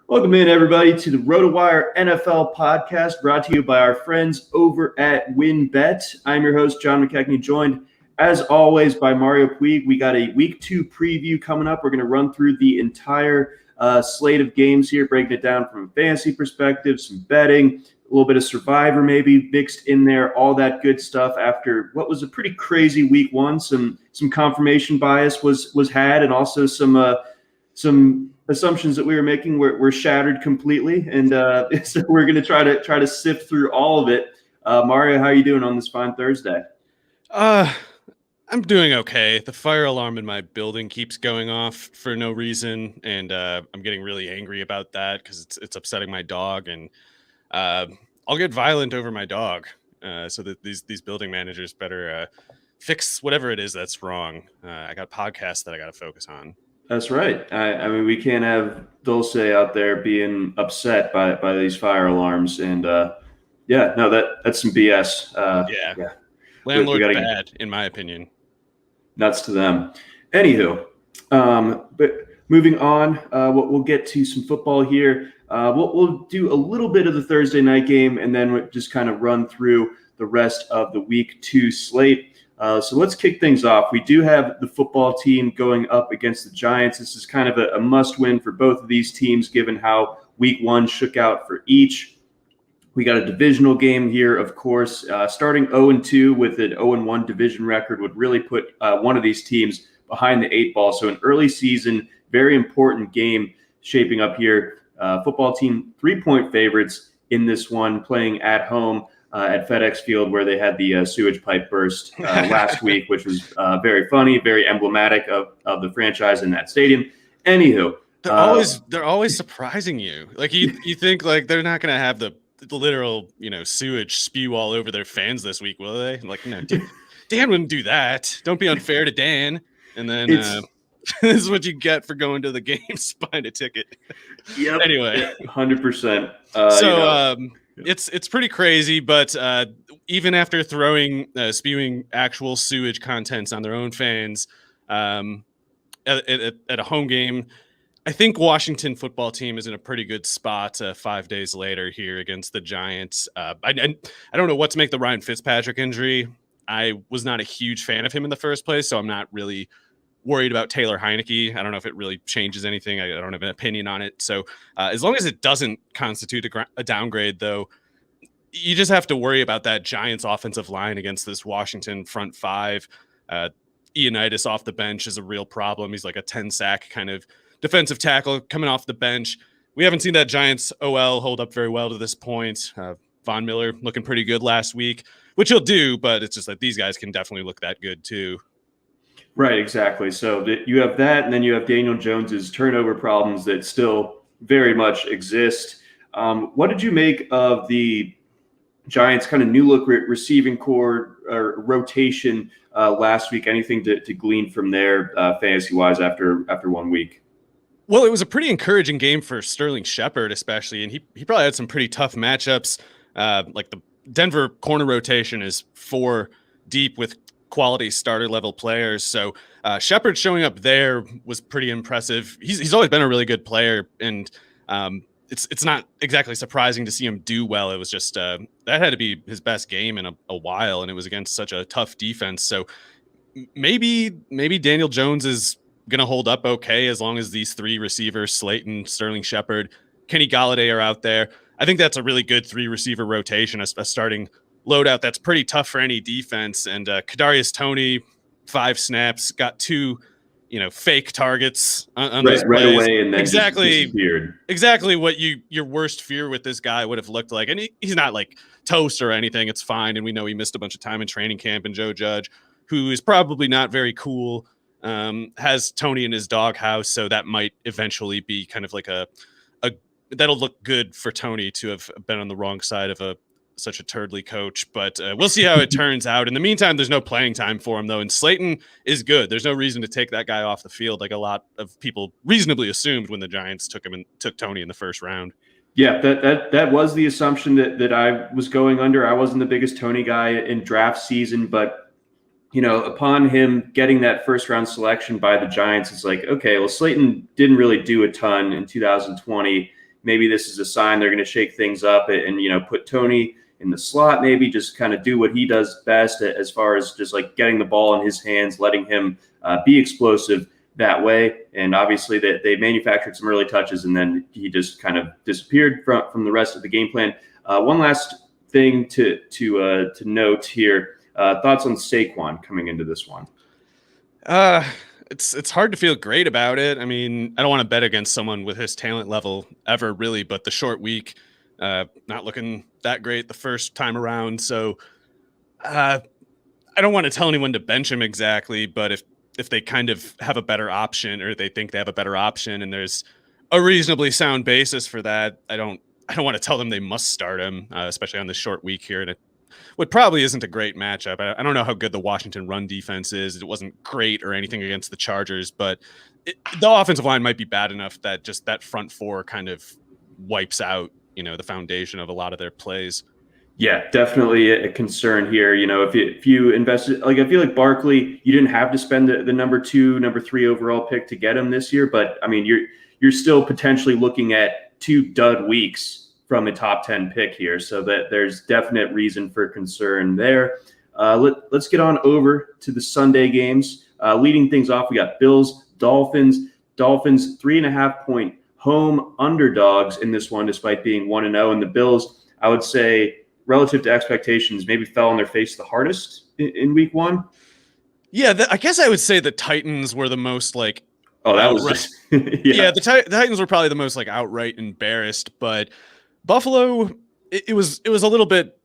Welcome in, everybody, to the Rotowire NFL podcast brought to you by our friends over at WinBet. I'm your host, John McKechnie, joined, as always, by Mariopreview. We got a Week 2 preview coming up. We're going to run through the entire slate of games here, breaking it down from a fantasy perspective, some betting, a little bit of Survivor maybe mixed in there, all that good stuff after what was a pretty crazy Week 1. Some confirmation bias was had, and also some assumptions that we were making were shattered completely, and so we're going to try to sift through all of it. Mario, how are you doing on this fine Thursday? I'm doing okay. The fire alarm in my building keeps going off for no reason, and I'm getting really angry about that because it's upsetting my dog, and I'll get violent over my dog. So that these building managers better fix whatever it is that's wrong. I got podcasts that I got to focus on. That's right. I mean, we can't have Dulce out there being upset by these fire alarms, and that's some BS. Yeah. Landlord's bad, in my opinion. Nuts to them. Anywho, but moving on, we'll get to some football here. We'll do a little bit of the Thursday night game, and then we'll just kind of run through the rest of the Week 2 slate. So let's kick things off. We do have the football team going up against the Giants. This is kind of a must-win for both of these teams, given how Week 1 shook out for each. We got a divisional game here, of course. Starting 0-2 with an 0-1 division record would really put one of these teams behind the 8 ball. So an early season, very important game shaping up here. Football team 3-point favorites in this one, playing at home at FedEx Field, where they had the sewage pipe burst last week, which was very funny, very emblematic of the franchise in that stadium. Anywho, they're always surprising you. Like you think like they're not going to have the literal, sewage spew all over their fans this week, will they? Like, no, Dan wouldn't do that. Don't be unfair to Dan. And then this is what you get for going to the games, buying a ticket. Yep. Anyway, 100%. It's pretty crazy, but even after spewing actual sewage contents on their own fans at a home game, I think Washington football team is in a pretty good spot 5 days later here against the Giants. I don't know what to make the Ryan Fitzpatrick injury. I was not a huge fan of him in the first place, so I'm not really worried about Taylor Heineke. I don't know if it really changes anything. I don't have an opinion on it. So as long as it doesn't constitute a downgrade, though, you just have to worry about that Giants offensive line against this Washington front five. Ioannidis off the bench is a real problem. He's like a 10-sack kind of defensive tackle coming off the bench. We haven't seen that Giants OL hold up very well to this point. Von Miller looking pretty good last week, which he'll do, but it's just like these guys can definitely look that good too. Right, exactly. So you have that, and then you have Daniel Jones's turnover problems that still very much exist. What did you make of the Giants' kind of new look receiving core or rotation last week? Anything to glean from there fantasy-wise after 1 week? Well, it was a pretty encouraging game for Sterling Shepard, especially, and he probably had some pretty tough matchups. Like the Denver corner rotation is 4 deep with quality starter level players. So Shepard showing up there was pretty impressive. He's always been a really good player, and it's not exactly surprising to see him do well. It was just that had to be his best game in a while, and it was against such a tough defense. So maybe Daniel Jones is going to hold up okay as long as these 3 receivers, Slayton, Sterling Shepard, Kenny Golladay are out there. I think that's a really good 3 receiver rotation, a starting loadout that's pretty tough for any defense. And Kadarius Toney, 5 snaps, got 2, fake targets on those plays. Right away, and then exactly disappeared. Exactly what your worst fear with this guy would have looked like. And he's not like toast or anything. It's fine. And we know he missed a bunch of time in training camp. And Joe Judge, who is probably not very cool, has Toney in his doghouse. So that might eventually be kind of like that'll look good for Toney to have been on the wrong side of such a turdly coach, but we'll see how it turns out. In the meantime, there's no playing time for him though. And Slayton is good. There's no reason to take that guy off the field. Like a lot of people reasonably assumed when the Giants took Toney in the first round. Yeah, that was the assumption that I was going under. I wasn't the biggest Toney guy in draft season, but upon him getting that first round selection by the Giants, it's like, okay, well, Slayton didn't really do a ton in 2020. maybe this is a sign they're going to shake things up and put Tony in the slot, maybe just kind of do what he does best as far as just like getting the ball in his hands, letting him be explosive that way. And obviously that they manufactured some early touches and then he just kind of disappeared from the rest of the game plan. One last thing to note here. Thoughts on Saquon coming into this one? It's hard to feel great about it. I mean, I don't want to bet against someone with his talent level ever, really, but the short week, not looking that great the first time around. So I don't want to tell anyone to bench him exactly, but if they kind of have a better option or they think they have a better option and there's a reasonably sound basis for that, I don't want to tell them they must start him, especially on this short week here. And what probably isn't a great matchup. I don't know how good the Washington run defense is. It wasn't great or anything against the Chargers, but the offensive line might be bad enough that just that front four kind of wipes out, the foundation of a lot of their plays. Yeah, definitely a concern here. If you invested, like I feel like Barkley, you didn't have to spend the number 2, number 3 overall pick to get him this year, but I mean you're still potentially looking at 2 dud weeks from a top 10 pick here, so that there's definite reason for concern there. Let's get on over to the Sunday games. Leading things off, we got Bills, Dolphins. Dolphins 3.5-point home underdogs in this one, despite being 1-0. And the Bills, I would say, relative to expectations, maybe fell on their face the hardest in week 1. Yeah, I guess I would say the Titans were the most like. Oh, that was just yeah. The Titans were probably the most like outright embarrassed, but Buffalo, it was a little bit,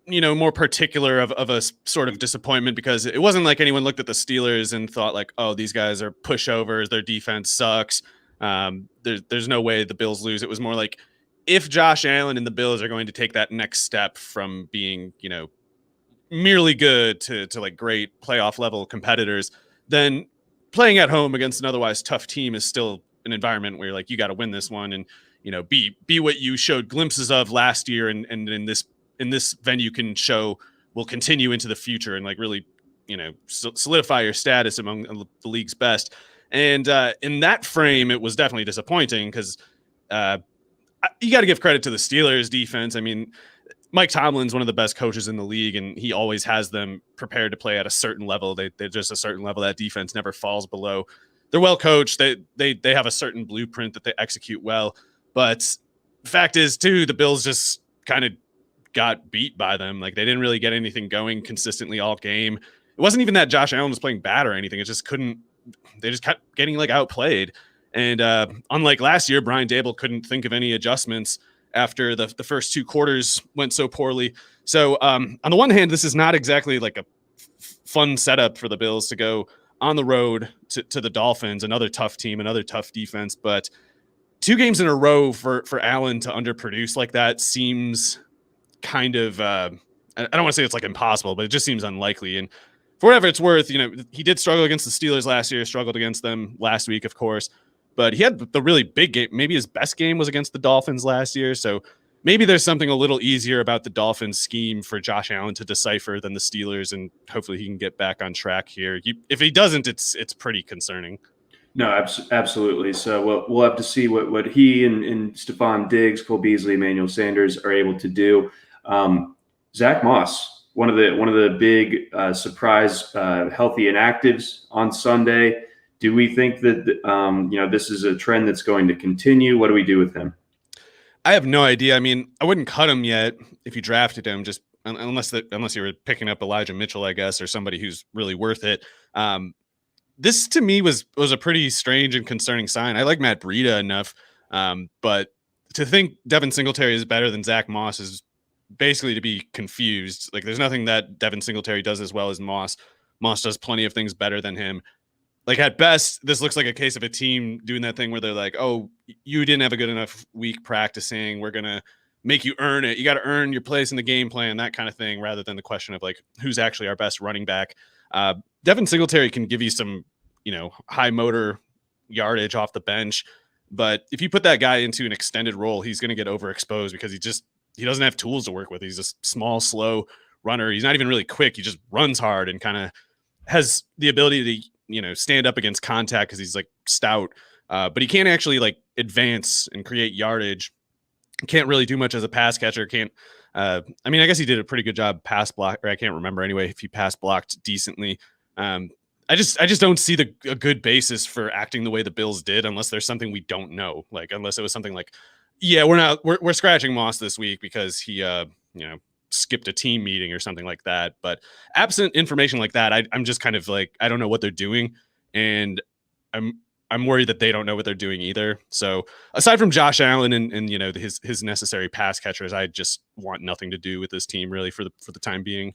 more particular of a sort of disappointment because it wasn't like anyone looked at the Steelers and thought like, oh, these guys are pushovers, their defense sucks. There's no way the Bills lose. It was more like if Josh Allen and the Bills are going to take that next step from being, merely good to like great playoff level competitors, then playing at home against an otherwise tough team is still an environment where like you got to win this one and be what you showed glimpses of last year and in this venue will continue into the future and like really solidify your status among the league's best. And in that frame, it was definitely disappointing because you got to give credit to the Steelers defense. I mean, Mike Tomlin's one of the best coaches in the league, and he always has them prepared to play at a certain level. They're just a certain level that defense never falls below. They're well coached. They have a certain blueprint that they execute well. But the fact is, too, the Bills just kind of got beat by them. Like they didn't really get anything going consistently all game. It wasn't even that Josh Allen was playing bad or anything. It just couldn't. They just kept getting like outplayed. And unlike last year, Brian Daboll couldn't think of any adjustments after the first 2 quarters went so poorly. So on the one hand, this is not exactly like a fun setup for the Bills to go on the road to the Dolphins, another tough team, another tough defense. But 2 games in a row for Allen to underproduce like that seems kind of I don't want to say it's like impossible, but it just seems unlikely. And for whatever it's worth, he did struggle against the Steelers last year, struggled against them last week, of course. But he had the really big game. Maybe his best game was against the Dolphins last year. So maybe there's something a little easier about the Dolphins scheme for Josh Allen to decipher than the Steelers, and hopefully he can get back on track here. If he doesn't, it's pretty concerning. No, absolutely. So we'll have to see what he and Stephon Diggs, Cole Beasley, Emmanuel Sanders are able to do. Zach Moss, one of the big surprise healthy inactives on Sunday. Do we think that this is a trend that's going to continue? What do we do with him? I have no idea. I mean, I wouldn't cut him yet if you drafted him, just unless you were picking up Elijah Mitchell, I guess, or somebody who's really worth it. This to me was a pretty strange and concerning sign. I like Matt Breida enough, but to think Devin Singletary is better than Zach Moss is basically to be confused. Like, there's nothing that Devin Singletary does as well as Moss. Moss does plenty of things better than him. Like, at best, this looks like a case of a team doing that thing where they're like, oh, you didn't have a good enough week practicing. We're going to make you earn it. You got to earn your place in the game plan, that kind of thing, rather than the question of, like, who's actually our best running back. Devin Singletary can give you some, high motor yardage off the bench. But if you put that guy into an extended role, he's going to get overexposed because he doesn't have tools to work with. He's a small, slow runner. He's not even really quick. He just runs hard and kind of has the ability to, stand up against contact because he's like stout, but he can't actually like advance and create yardage. Can't really do much as a pass catcher. Can't. I mean, I guess he did a pretty good job pass block, or I can't remember anyway if he pass blocked decently. I just don't see a good basis for acting the way the Bills did unless there's something we don't know. Like unless it was something like, yeah, we're scratching Moss this week because he skipped a team meeting or something like that. But absent information like that, I'm just kind of like, I don't know what they're doing, and I'm worried that they don't know what they're doing either. So aside from Josh Allen and his necessary pass catchers, I just want nothing to do with this team really for the time being.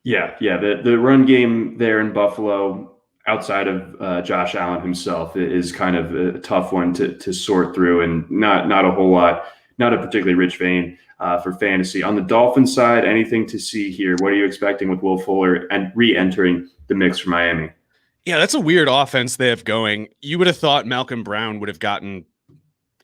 Yeah. The run game there in Buffalo, outside of Josh Allen himself, is kind of a tough one to sort through, and not a whole lot, not a particularly rich vein for fantasy. On the Dolphins side, anything to see here? What are you expecting with Will Fuller and re-entering the mix for Miami? Yeah, that's a weird offense they have going. You would have thought Malcolm Brown would have gotten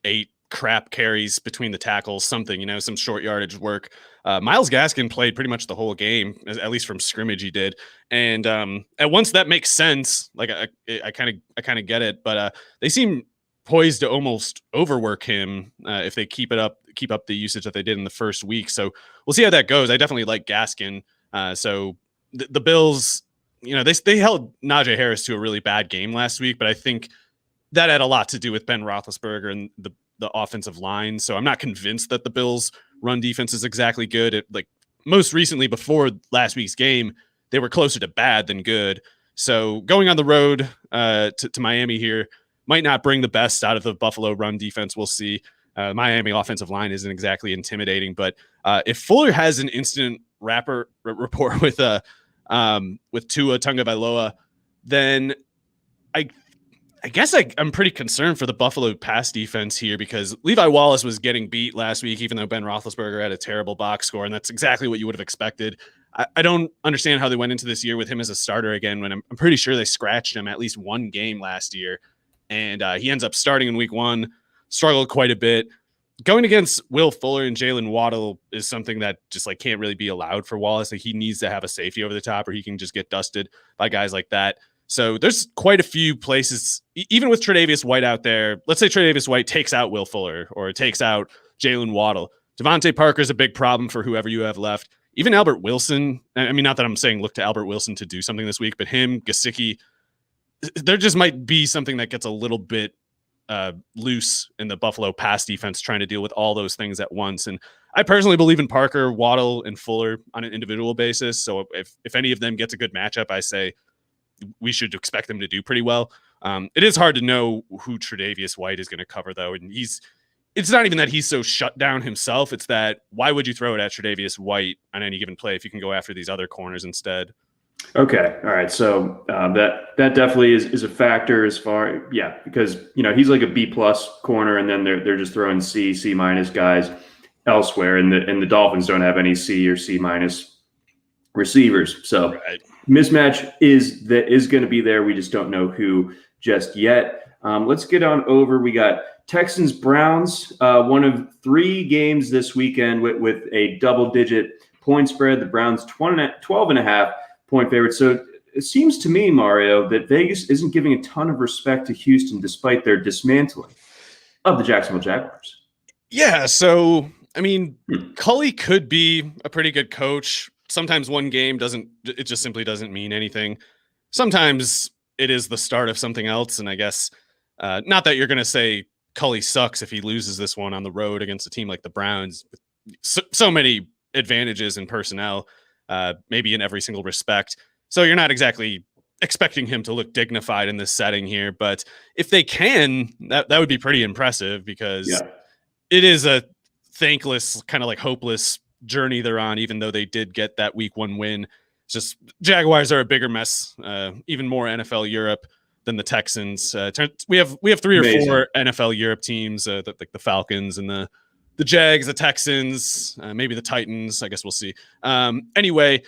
8 crap carries between the tackles, something, some short yardage work. Myles Gaskin played pretty much the whole game, at least from scrimmage he did. And at once that makes sense. Like I kind of get it, but they seem poised to almost overwork him if they keep up the usage that they did in the first week. So we'll see how that goes. I definitely like Gaskin. So the Bills, they held Najee Harris to a really bad game last week, but I think that had a lot to do with Ben Roethlisberger and the offensive line. So I'm not convinced that the Bills' run defense is exactly good. Most recently, before last week's game, they were closer to bad than good. So going on the road to Miami here might not bring the best out of the Buffalo run defense. We'll see. Miami offensive line isn't exactly intimidating, but if Fuller has an instant rapport with Tua Tagovailoa, then I guess I'm pretty concerned for the Buffalo pass defense here, because Levi Wallace was getting beat last week, even though Ben Roethlisberger had a terrible box score, and that's exactly what you would have expected. I don't understand how they went into this year with him as a starter again, when I'm pretty sure they scratched him at least one game last year, and he ends up starting in week 1, struggled quite a bit. Going against Will Fuller and Jalen Waddle is something that just can't really be allowed for Wallace. He needs to have a safety over the top, or he can just get dusted by guys like that. So there's quite a few places, even with Tredavious White out there. Let's say Tredavious White takes out Will Fuller or takes out Jalen Waddle. Devontae Parker is a big problem for whoever you have left. Even Albert Wilson. I mean, not that I'm saying look to Albert Wilson to do something this week, but him, Gesicki, there just might be something that gets a little bit loose in the Buffalo pass defense trying to deal with all those things at once. And I personally believe in Parker, Waddle, and Fuller on an individual basis. So if any of them gets a good matchup, I say we should expect them to do pretty well. It is hard to know who Tredavious White is going to cover, though. And it's not even that he's so shut down himself. It's that why would you throw it at Tredavious White on any given play if you can go after these other corners instead? Okay. All right. So that definitely is a factor because, he's like a B+ corner, and then they're just throwing C- guys elsewhere. And the Dolphins don't have any C or C- receivers. So right. Mismatch is going to be there. We just don't know who just yet. Let's get on over. We got Texans Browns, one of 3 games this weekend with a double-digit point spread. The Browns 12.5 point favorite. So it seems to me, Mario, that Vegas isn't giving a ton of respect to Houston despite their dismantling of the Jacksonville Jaguars. Yeah. So I mean, Culley could be a pretty good coach. Sometimes one game just simply doesn't mean anything. Sometimes it is the start of something else. And I guess not that you're going to say Culley sucks if he loses this one on the road against a team like the Browns. So many advantages in personnel, maybe in every single respect. So you're not exactly expecting him to look dignified in this setting here. But if they can, that would be pretty impressive, because it is a thankless, kind of hopeless journey they're on, even though they did get that week 1 win. It's just Jaguars are a bigger mess, even more NFL Europe than the Texans. We have 3 or 4 NFL Europe teams, like the Falcons and the Jags, the Texans, maybe the Titans. I guess we'll see. Anyway,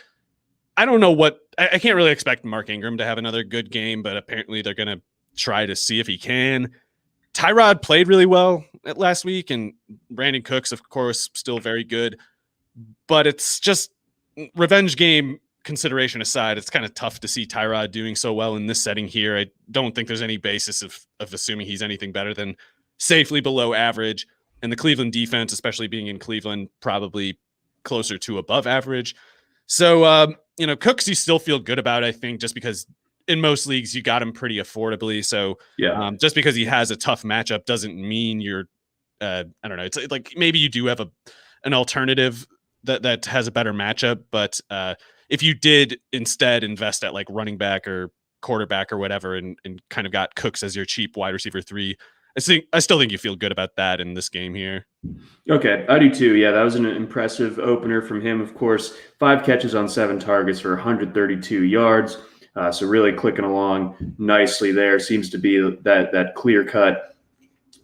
I don't know I can't really expect Mark Ingram to have another good game, but apparently they're going to try to see if he can. Tyrod played really well last week, and Brandon Cooks, of course, still very good. But it's just revenge game consideration aside, it's kind of tough to see Tyrod doing so well in this setting here. I don't think there's any basis of assuming he's anything better than safely below average. And the Cleveland defense, especially being in Cleveland, probably closer to above average. So, Cooks, you still feel good about, I think, just because in most leagues you got him pretty affordably. So just because he has a tough matchup doesn't mean you're, I don't know. It's like maybe you do have an alternative that has a better matchup. But if you did instead invest at like running back or quarterback or whatever and kind of got Cooks as your cheap wide receiver 3, I still think you feel good about that in this game here. Okay, I do too. Yeah, that was an impressive opener from him. Of course, 5 catches on 7 targets for 132 yards. So really clicking along nicely there. Seems to be that clear-cut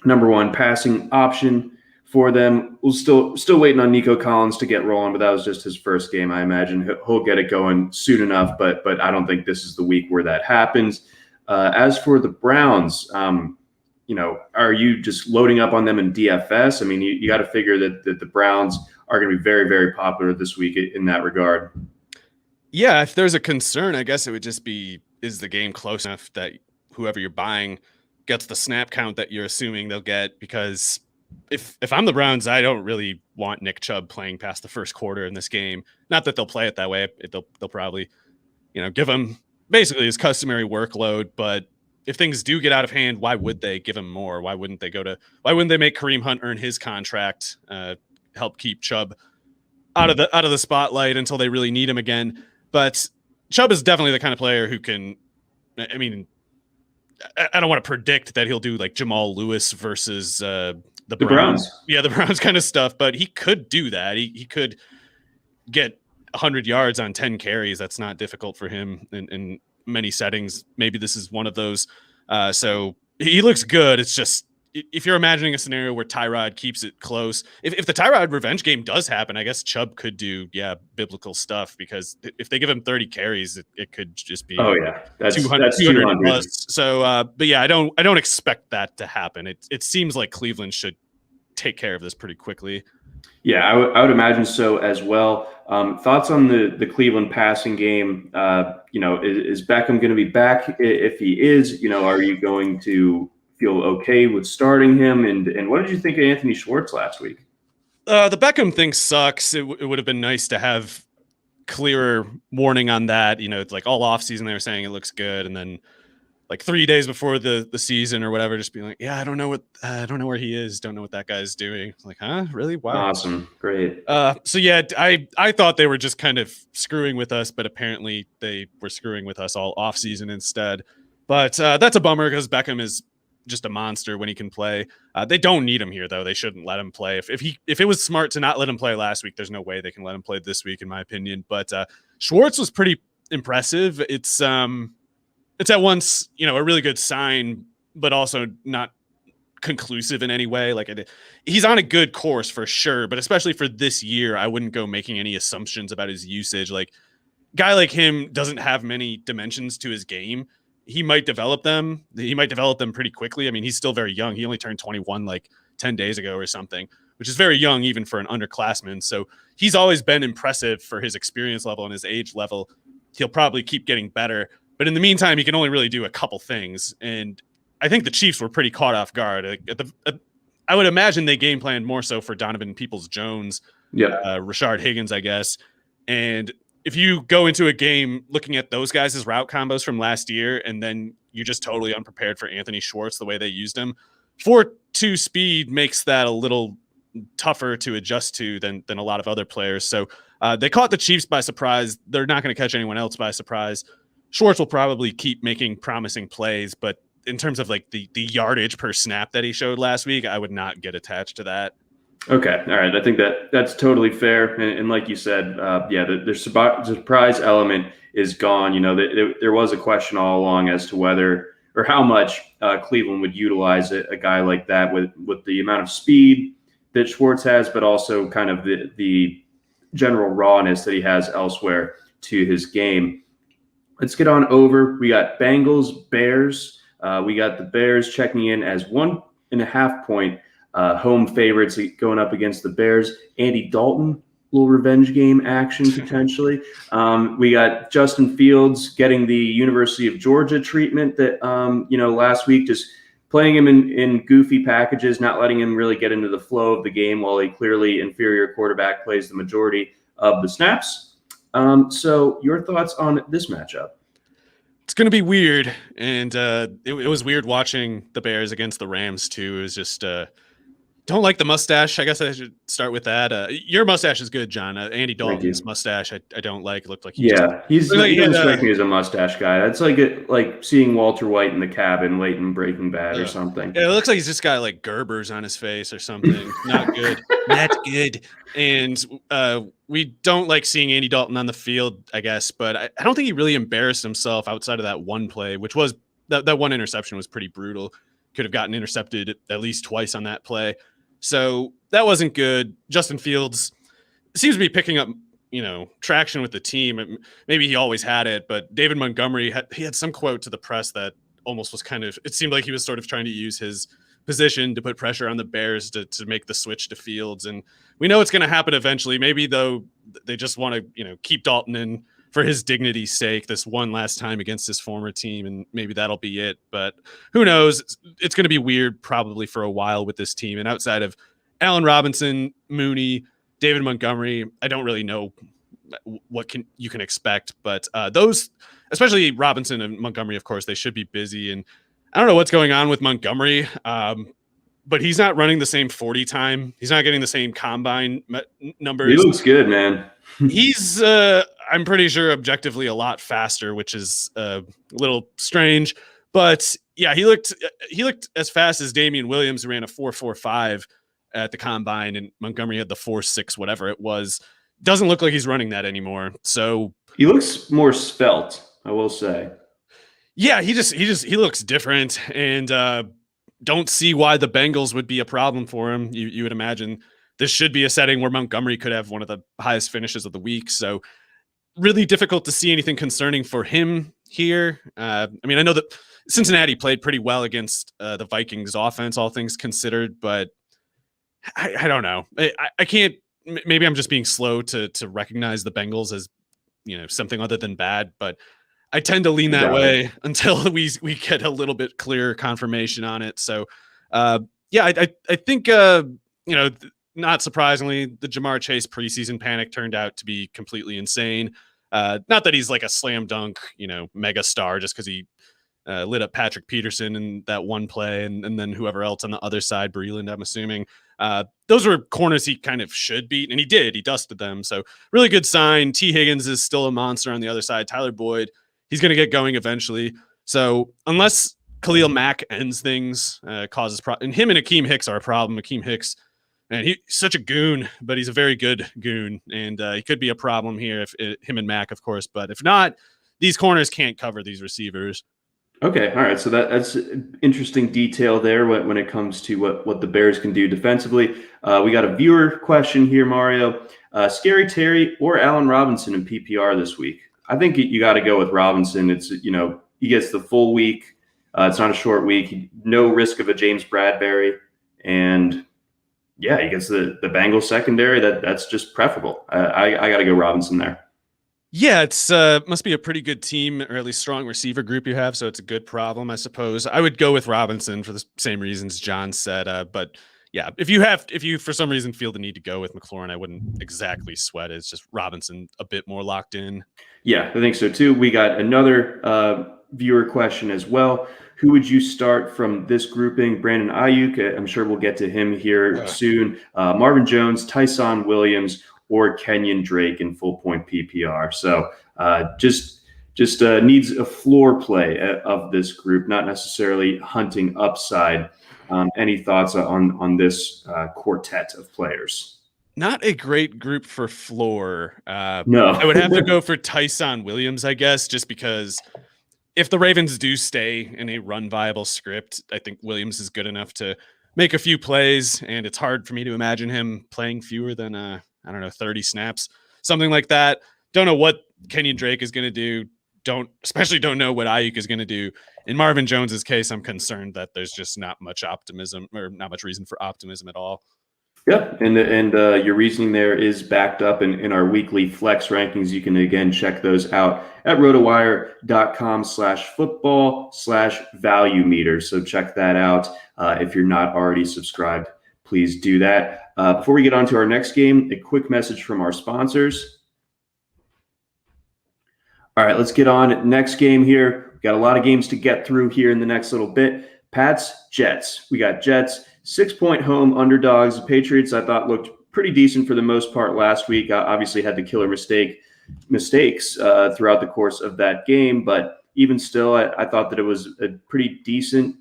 number 1 passing option for them. We'll still waiting on Nico Collins to get rolling, but that was just his first game. I imagine he'll get it going soon enough, but I don't think this is the week where that happens. As for the Browns, are you just loading up on them in DFS? I mean, you got to figure that the Browns are going to be very, very popular this week in that regard. Yeah, if there's a concern, I guess it would just be, is the game close enough that whoever you're buying gets the snap count that you're assuming they'll get? Because if I'm the Browns, I don't really want Nick Chubb playing past the first quarter in this game. Not that they'll play it that way. They'll probably, give him basically his customary workload, but if things do get out of hand, why would they give him more? Why wouldn't they make Kareem Hunt earn his contract, help keep Chubb out of the spotlight until they really need him again? But Chubb is definitely the kind of player who can, I mean, I don't want to predict that he'll do like Jamal Lewis versus the Browns. Yeah, the Browns kind of stuff, but he could do that. He could get 100 yards on 10 carries. That's not difficult for him in many settings. Maybe this is one of those. So he looks good. It's just, if you're imagining a scenario where Tyrod keeps it close, if the Tyrod revenge game does happen, I guess Chubb could do, biblical stuff, because if they give him 30 carries, it could just be, that's 200 plus. So, but yeah, I don't expect that to happen. It seems like Cleveland should take care of this pretty quickly. Yeah, I would imagine so as well. Thoughts on the Cleveland passing game? Is Beckham going to be back? If he is, are you going to feel okay with starting him? And what did you think of Anthony Schwartz last week? The Beckham thing sucks. It would have been nice to have clearer warning on that. It's like all offseason they were saying it looks good, and then like 3 days before the season or whatever, just being like, yeah, I don't know where he is. Don't know what that guy's doing. Like, huh? Really? Wow. Awesome. Great. So yeah, I thought they were just kind of screwing with us, but apparently they were screwing with us all off season instead. But that's a bummer, because Beckham is just a monster when he can play. They don't need him here though. They shouldn't let him play. If it was smart to not let him play last week, there's no way they can let him play this week, in my opinion. But Schwartz was pretty impressive. It's at once, a really good sign, but also not conclusive in any way. Like, he's on a good course for sure, but especially for this year, I wouldn't go making any assumptions about his usage. Like, guy like him doesn't have many dimensions to his game. He might develop them. He might develop them pretty quickly. I mean, he's still very young. He only turned 21 like 10 days ago or something, which is very young even for an underclassman. So he's always been impressive for his experience level and his age level. He'll probably keep getting better. But in the meantime, he can only really do a couple things. And I think the Chiefs were pretty caught off guard. I would imagine they game planned more so for Donovan Peoples-Jones, Rashard Higgins, I guess. And if you go into a game looking at those guys' route combos from last year, and then you're just totally unprepared for Anthony Schwartz, the way they used him, 4.2 speed makes that a little tougher to adjust to than a lot of other players. So they caught the Chiefs by surprise. They're not going to catch anyone else by surprise. Schwartz will probably keep making promising plays, but in terms of like the yardage per snap that he showed last week, I would not get attached to that. Okay. All right. I think that's totally fair. And like you said, the surprise element is gone. There was a question all along as to whether or how much Cleveland would utilize a guy like that with the amount of speed that Schwartz has, but also kind of the general rawness that he has elsewhere to his game. Let's get on over. We got Bengals Bears. We got the Bears checking in as 1.5 point home favorites going up against the Bears. Andy Dalton, little revenge game action potentially. We got Justin Fields getting the University of Georgia treatment that last week, just playing him in goofy packages, not letting him really get into the flow of the game while a clearly inferior quarterback plays the majority of the snaps. So your thoughts on this matchup? It's going to be weird. And it was weird watching the Bears against the Rams, too. It was just don't like the mustache. I guess I should start with that. Your mustache is good, John. Andy Dalton's mustache, I don't like. It looked like he doesn't strike me as a mustache guy. That's like seeing Walter White in The Cabin late in Breaking Bad or something. Yeah, it looks like he's just got like Gerbers on his face or something. Not good. Not good. And we don't like seeing Andy Dalton on the field, I guess. But I don't think he really embarrassed himself outside of that one play, which was that one interception was pretty brutal. Could have gotten intercepted at least twice on that play. So that wasn't good. Justin Fields seems to be picking up, traction with the team. Maybe he always had it, but David Montgomery had some quote to the press that almost was it seemed like he was sort of trying to use his position to put pressure on the Bears to make the switch to Fields. And we know it's going to happen eventually. Maybe though they just want to, keep Dalton in for his dignity's sake this one last time against his former team, and maybe that'll be it. But who knows? It's going to be weird probably for a while with this team. And outside of Allen Robinson, Mooney, David Montgomery, I don't really know what you can expect. But those, especially Robinson and Montgomery, of course, they should be busy. And I don't know what's going on with Montgomery, but he's not running the same 40 time. He's not getting the same combine numbers. He looks good, man. He's, I'm pretty sure, objectively a lot faster, which is a little strange. But yeah, he looked as fast as Damian Williams, who ran a 4.45 at the combine, and Montgomery had the 4.6, whatever it was. Doesn't look like he's running that anymore. So he looks more svelte, I will say. Yeah, he looks different, and don't see why the Bengals would be a problem for him. You would imagine this should be a setting where Montgomery could have one of the highest finishes of the week. So really difficult to see anything concerning for him here. I know that Cincinnati played pretty well against the Vikings offense, all things considered, but I don't know. I can't. Maybe I'm just being slow to recognize the Bengals as something other than bad, but I tend to lean that way until we get a little bit clearer confirmation on it. So, I think not surprisingly, the Jamar Chase preseason panic turned out to be completely insane. Not that he's like a slam dunk, mega star just because he lit up Patrick Peterson in that one play, and then whoever else on the other side, Breland, I'm assuming. Those were corners he kind of should beat, and he did. He dusted them. So really good sign. T. Higgins is still a monster on the other side. Tyler Boyd, he's going to get going eventually. So unless Khalil Mack ends things, causes and him and Akeem Hicks are a problem. Akeem Hicks, and he's such a goon, but he's a very good goon, and he could be a problem here if him and Mack, of course. But if not, these corners can't cover these receivers. Okay, all right. So that's interesting detail there when it comes to what the Bears can do defensively. We got a viewer question here, Mario. Scary Terry or Allen Robinson in PPR this week? I think you got to go with Robinson. It's he gets the full week. It's not a short week. No risk of a James Bradbury, and yeah, he gets the Bengals secondary. That's just preferable. I got to go Robinson there. Yeah, it's must be a pretty good team, or at least strong receiver group you have, so it's a good problem, I suppose. I would go with Robinson for the same reasons John said, but yeah, if you for some reason feel the need to go with McLaurin, I wouldn't exactly sweat it. It's just Robinson a bit more locked in. Yeah, I think so too. We got another viewer question as well. Who would you start from this grouping? Brandon Ayuk, I'm sure we'll get to him here soon. Marvin Jones, Tyson Williams, or Kenyon Drake in full point PPR. So just needs a floor play of this group, not necessarily hunting upside. Any thoughts on this quartet of players? Not a great group for floor. No. I would have to go for Tyson Williams, I guess, just because if the Ravens do stay in a run viable script, I think Williams is good enough to make a few plays, and it's hard for me to imagine him playing fewer than 30 snaps, something like that. Don't know what Kenyon Drake is going to do. Especially don't know what Ayuk is going to do. In Marvin Jones's case, I'm concerned that there's just not much optimism, or not much reason for optimism at all. Yeah, and your reasoning there is backed up in our weekly flex rankings. You can again check those out at rotowire.com/football/value meter. So check that out. If you're not already subscribed, please do that. Before we get on to our next game, a quick message from our sponsors. All right, let's get on next game here. We've got a lot of games to get through here in the next little bit. Pats, Jets. We got Jets, 6-point home underdogs. The Patriots, I thought, looked pretty decent for the most part last week. Obviously had the killer mistakes throughout the course of that game, but even still, I thought that it was a pretty decent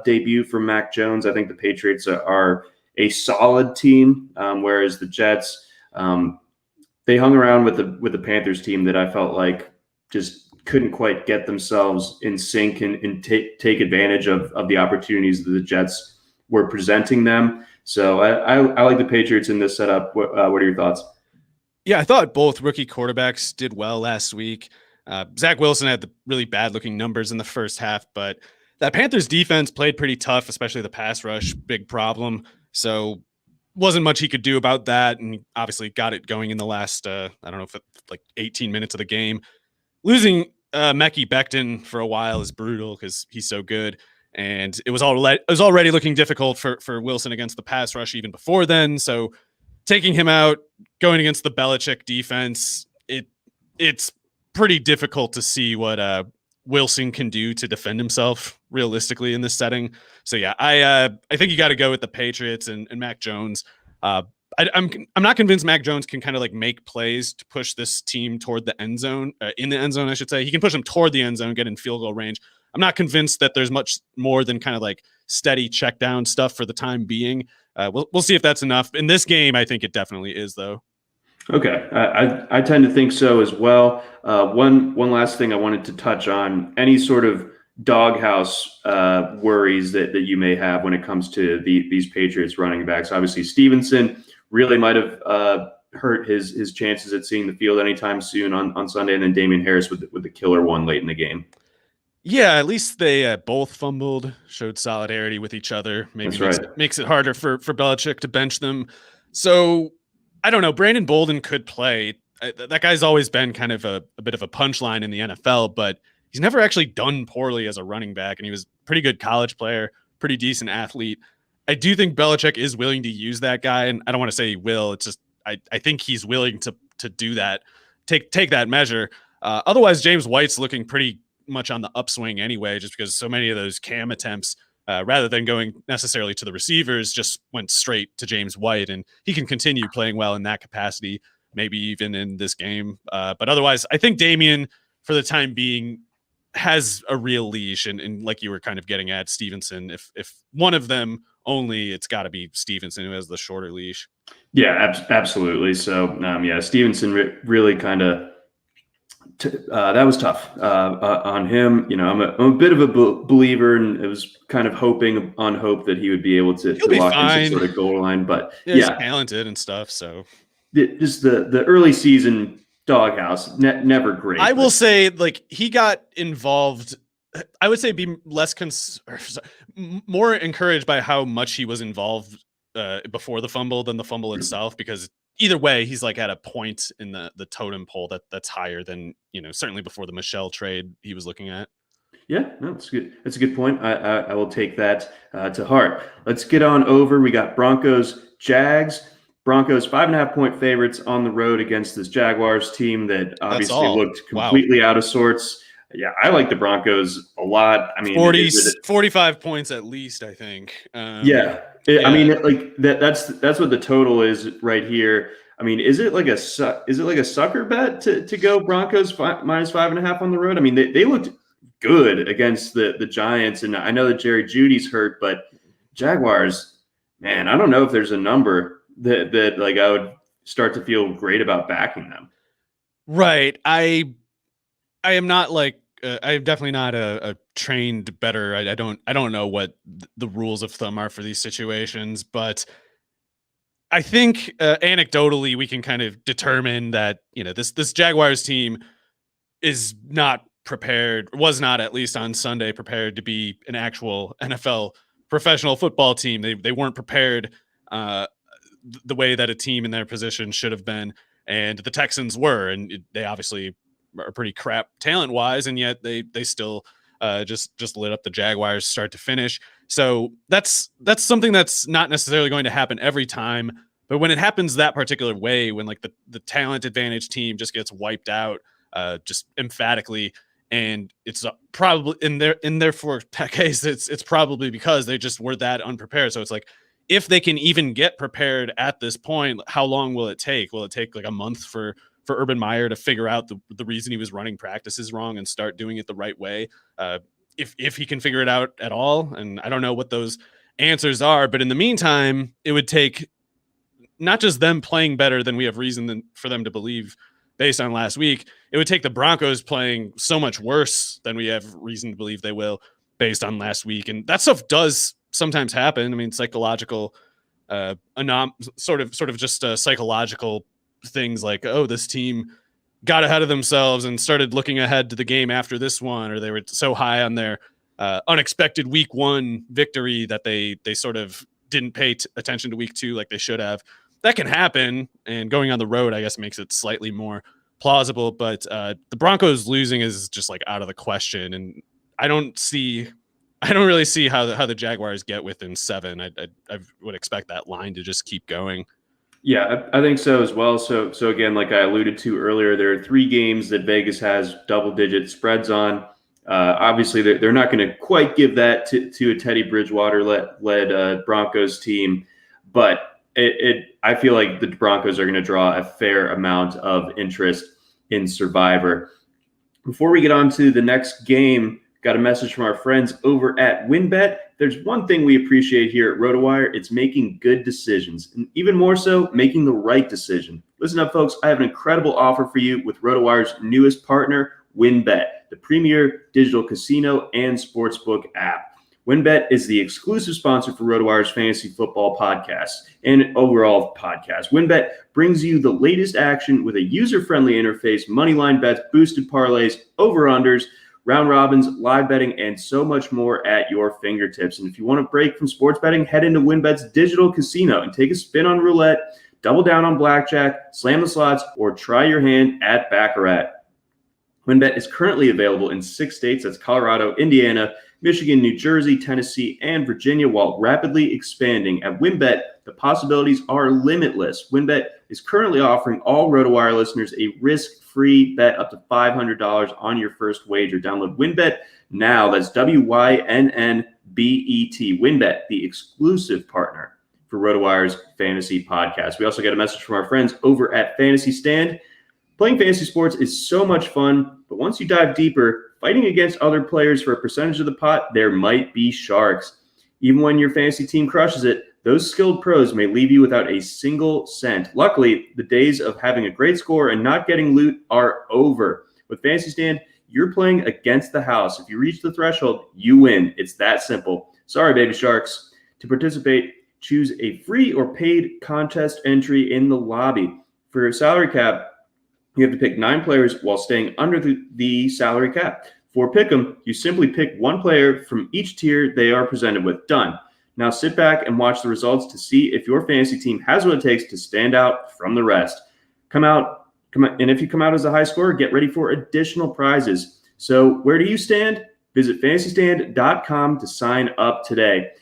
debut for Mac Jones. I think the Patriots are a solid team, whereas the Jets, they hung around with the Panthers team that I felt like just couldn't quite get themselves in sync and take advantage of the opportunities that the Jets were presenting them. So I like the Patriots in this setup. What are your thoughts? Yeah, I thought both rookie quarterbacks did well last week. Zach Wilson had the really bad looking numbers in the first half, but that Panthers defense played pretty tough, especially the pass rush, big problem. So wasn't much he could do about that. And he obviously got it going in the last, I don't know if like 18 minutes of the game. Losing Mekhi Becton for a while is brutal because he's so good. And it was already looking difficult for Wilson against the pass rush even before then. So taking him out, going against the Belichick defense, it's pretty difficult to see what Wilson can do to defend himself realistically in this setting. So yeah, I think you got to go with the Patriots and Mac Jones. I'm not convinced Mac Jones can kind of like make plays to push this team toward the end zone, in the end zone, I should say. He can push them toward the end zone, get in field goal range. I'm not convinced that there's much more than kind of like steady check down stuff for the time being. We'll see if that's enough. In this game, I think it definitely is, though. Okay, I tend to think so as well. One last thing I wanted to touch on: any sort of doghouse worries that you may have when it comes to these Patriots running backs. Obviously, Stevenson really might have hurt his chances at seeing the field anytime soon on Sunday, and then Damian Harris with the killer one late in the game. Yeah, at least they both fumbled, showed solidarity with each other. Maybe makes it harder for Belichick to bench them. So I don't know. Brandon Bolden could play. That guy's always been kind of a bit of a punchline in the NFL, but he's never actually done poorly as a running back, and he was a pretty good college player, pretty decent athlete. I do think Belichick is willing to use that guy, and I don't want to say he will. It's just I think he's willing to do that, take that measure. Otherwise, James White's looking pretty much on the upswing anyway, just because so many of those cam attempts, rather than going necessarily to the receivers, just went straight to James White, and he can continue playing well in that capacity, maybe even in this game. But otherwise, I think Damian, for the time being, has a real leash, and like you were kind of getting at, Stevenson, if one of them only, it's got to be Stevenson who has the shorter leash. Yeah, absolutely. So yeah, Stevenson really kind of that was tough on him. You know, I'm a bit of a believer, and it was kind of hoping on hope that he would be able to lock in some sort of goal line. But yeah, he's talented and stuff. So just the early season doghouse, never great. I will say, like, he got involved. I would say be less more encouraged by how much he was involved before the fumble than the fumble itself, because either way, he's like at a point in the totem pole that's higher than, certainly before the Michelle trade he was looking at. Yeah, no, it's good. That's a good point. I will take that to heart. Let's get on over. We got Broncos, Jags. Broncos 5.5-point favorites on the road against this Jaguars team that obviously looked completely out of sorts. Yeah, I like the Broncos a lot. I mean, 45 points at least, I think. Yeah. I mean, like that's what the total is right here. I mean, is it like a sucker bet to go Broncos minus 5.5 on the road? I mean, they looked good against the Giants, and I know that Jerry Jeudy's hurt, but Jaguars, man, I don't know if there's a number that like I would start to feel great about backing them. Right. I am not like I'm definitely not a trained bettor. I don't know what the rules of thumb are for these situations, but I think anecdotally we can kind of determine that this Jaguars team is not prepared, was not, at least on Sunday, prepared to be an actual NFL professional football team. They weren't prepared the way that a team in their position should have been. And the Texans were, and they obviously are pretty crap talent wise, and yet they still just lit up the Jaguars start to finish. So that's something that's not necessarily going to happen every time. But when it happens that particular way, when like the talent advantage team just gets wiped out, just emphatically, and it's probably in their for case, it's probably because they just were that unprepared. So it's like, if they can even get prepared at this point, how long will it take? Will it take like a month for Urban Meyer to figure out the reason he was running practices wrong and start doing it the right way? If he can figure it out at all, and I don't know what those answers are, but in the meantime, it would take not just them playing better than we have reason for them to believe based on last week. It would take the Broncos playing so much worse than we have reason to believe they will based on last week. And that stuff does sometimes happen. I mean, psychological, sort of just psychological things like, oh, this team got ahead of themselves and started looking ahead to the game after this one, or they were so high on their unexpected week 1 victory that they sort of didn't pay attention to week 2 like they should have. That can happen, and going on the road, I guess, makes it slightly more plausible. But the Broncos losing is just like out of the question, and I don't really see how the Jaguars get within 7. I would expect that line to just keep going. Yeah, I think so as well. So again, like I alluded to earlier, there are 3 games that Vegas has double-digit spreads on. Obviously, they're not going to quite give that to a Teddy Bridgewater led Broncos team, but I feel like the Broncos are going to draw a fair amount of interest in Survivor. Before we get on to the next game, got a message from our friends over at WynnBET. There's one thing we appreciate here at Rotowire. It's making good decisions, and even more so, making the right decision. Listen up, folks. I have an incredible offer for you with Rotowire's newest partner, WynnBET, the premier digital casino and sportsbook app. WynnBET is the exclusive sponsor for Rotowire's fantasy football podcast and overall podcast. WynnBET brings you the latest action with a user-friendly interface, moneyline bets, boosted parlays, over-unders, round robins, live betting, and so much more at your fingertips. And if you want to break from sports betting, head into WynnBET's digital casino and take a spin on roulette, double down on blackjack, slam the slots, or try your hand at Baccarat. WynnBET is currently available in 6 states. That's Colorado, Indiana, Michigan, New Jersey, Tennessee, and Virginia, while rapidly expanding. At WynnBET, the possibilities are limitless. WynnBET is currently offering all Rotowire listeners a risk-free bet up to $500 on your first wager. Download WynnBET now. That's WynnBET. WynnBET, the exclusive partner for Rotowire's fantasy podcast. We also got a message from our friends over at Fantasy Stand. Playing fantasy sports is so much fun, but once you dive deeper, fighting against other players for a percentage of the pot, there might be sharks. Even when your fantasy team crushes it, those skilled pros may leave you without a single cent. Luckily, the days of having a great score and not getting loot are over. With Fantasy Stand, you're playing against the house. If you reach the threshold, you win. It's that simple. Sorry, baby sharks. To participate, choose a free or paid contest entry in the lobby. For your salary cap, you have to pick 9 players while staying under the salary cap. For Pick'em, you simply pick 1 player from each tier they are presented with. Done. Now sit back and watch the results to see if your fantasy team has what it takes to stand out from the rest. Come out, and if you come out as a high scorer, get ready for additional prizes. So where do you stand? Visit fantasystand.com to sign up today.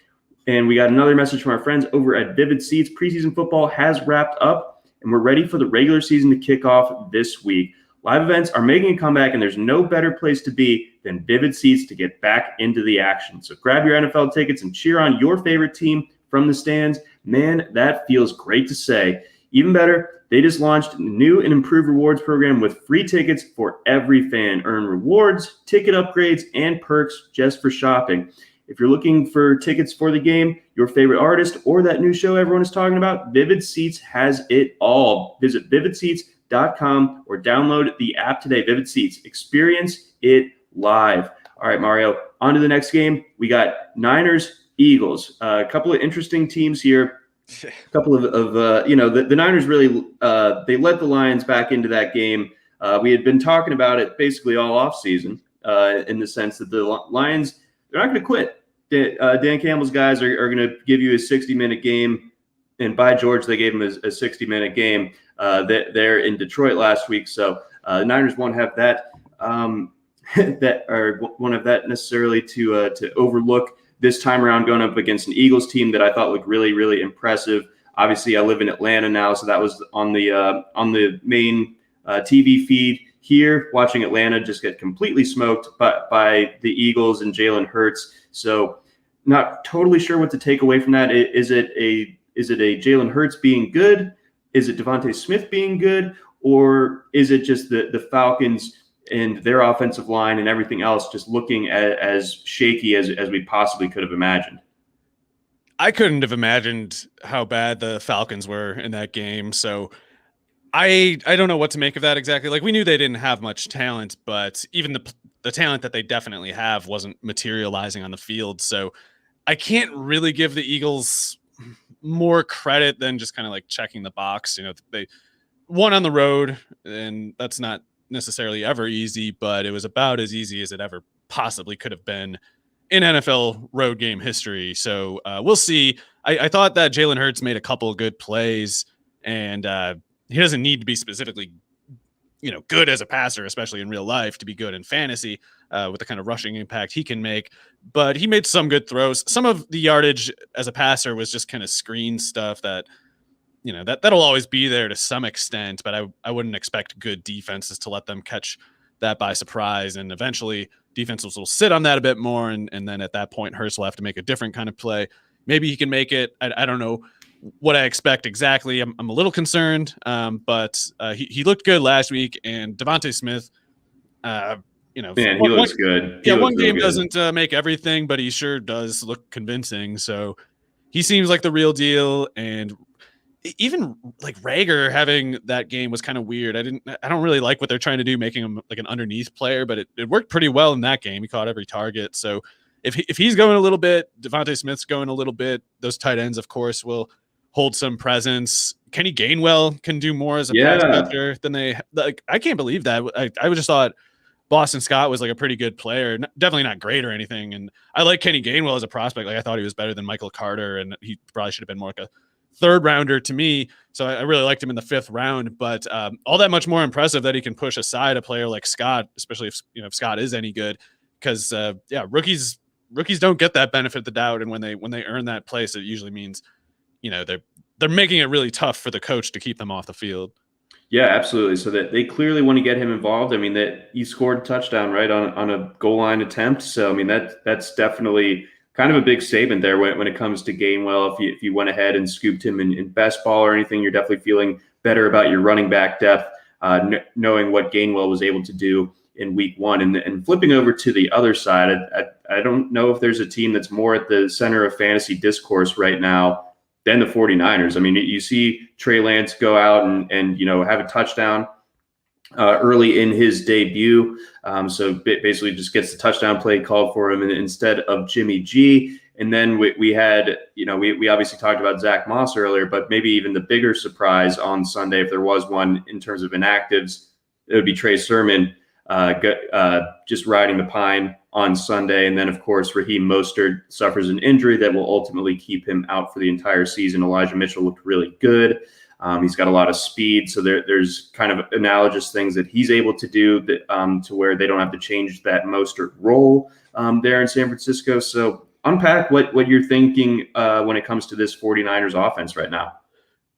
And we got another message from our friends over at Vivid Seats. Preseason football has wrapped up, and we're ready for the regular season to kick off this week. Live events are making a comeback, and there's no better place to be than Vivid Seats to get back into the action. So grab your NFL tickets and cheer on your favorite team from the stands. Man, that feels great to say. Even better, they just launched a new and improved rewards program with free tickets for every fan. Earn rewards, ticket upgrades, and perks just for shopping. If you're looking for tickets for the game, your favorite artist, or that new show everyone is talking about, Vivid Seats has it all. Visit vividseats.com or download the app today. Vivid Seats. Experience it live. All right, Mario, on to the next game. We got Niners, Eagles. A couple of interesting teams here. A couple of the Niners really, they let the Lions back into that game. We had been talking about it basically all offseason in the sense that the Lions, they're not going to quit. Dan Campbell's guys are going to give you a 60-minute game. and by George, they gave him a 60-minute game there in Detroit last week. So the Niners won't have that won't have that necessarily to overlook this time around, going up against an Eagles team that I thought looked really, really impressive. Obviously, I live in Atlanta now, so that was on the main TV feed here, watching Atlanta just get completely smoked by the Eagles and Jalen Hurts. So not totally sure what to take away from that. Is it a Jalen Hurts being good? Is it Devontae Smith being good? Or is it just the Falcons and their offensive line and everything else just looking as shaky as we possibly could have imagined? I couldn't have imagined how bad the Falcons were in that game. So I don't know what to make of that exactly. Like, we knew they didn't have much talent, but even the talent that they definitely have wasn't materializing on the field. So I can't really give the Eagles more credit than just kind of like checking the box. You know, they won on the road, and that's not necessarily ever easy, but it was about as easy as it ever possibly could have been in NFL road game history. So we'll see. I thought that Jalen Hurts made a couple of good plays, and he doesn't need to be specifically, good as a passer, especially in real life, to be good in fantasy with the kind of rushing impact he can make. But he made some good throws. Some of the yardage as a passer was just kind of screen stuff that, that'll always be there to some extent, but I wouldn't expect good defenses to let them catch that by surprise. And eventually defenses will sit on that a bit more. And then at that point, Hurst will have to make a different kind of play. Maybe he can make it. I don't know what I expect exactly. I'm a little concerned, but he looked good last week. And Devontae Smith, man, he looks good. One game doesn't make everything, but he sure does look convincing. So he seems like the real deal. And even like Rager having that game was kind of weird. I don't really like what they're trying to do, making him like an underneath player, but it worked pretty well in that game. He caught every target. So if he's going a little bit, Devontae Smith's going a little bit, those tight ends, of course, will hold some presence. Kenny Gainwell can do more as a pass catcher than they like. I can't believe that. I just thought Boston Scott was like a pretty good player, definitely not great or anything. And I like Kenny Gainwell as a prospect. Like, I thought he was better than Michael Carter, and he probably should have been more like a third rounder to me. So I really liked him in the 5th round, but all that much more impressive that he can push aside a player like Scott, especially if Scott is any good, because rookies don't get that benefit of the doubt. And when they earn that place, it usually means, they're making it really tough for the coach to keep them off the field. Yeah, absolutely. So that they clearly want to get him involved. I mean, that he scored a touchdown right on a goal line attempt. So I mean, that's definitely kind of a big statement there when it comes to Gainwell. If you went ahead and scooped him in best ball or anything, you're definitely feeling better about your running back depth, knowing what Gainwell was able to do in week 1. And flipping over to the other side, I don't know if there's a team that's more at the center of fantasy discourse right now than the 49ers. I mean, you see Trey Lance go out and have a touchdown early in his debut. So basically just gets the touchdown play called for him instead of Jimmy G. And then we had, we obviously talked about Zach Moss earlier, but maybe even the bigger surprise on Sunday, if there was one in terms of inactives, it would be Trey Sermon just riding the pine on Sunday. And then, of course, Raheem Mostert suffers an injury that will ultimately keep him out for the entire season. Elijah Mitchell looked really good. He's got a lot of speed. So there's kind of analogous things that he's able to do that, to where they don't have to change that Mostert role there in San Francisco. So unpack what you're thinking when it comes to this 49ers offense right now.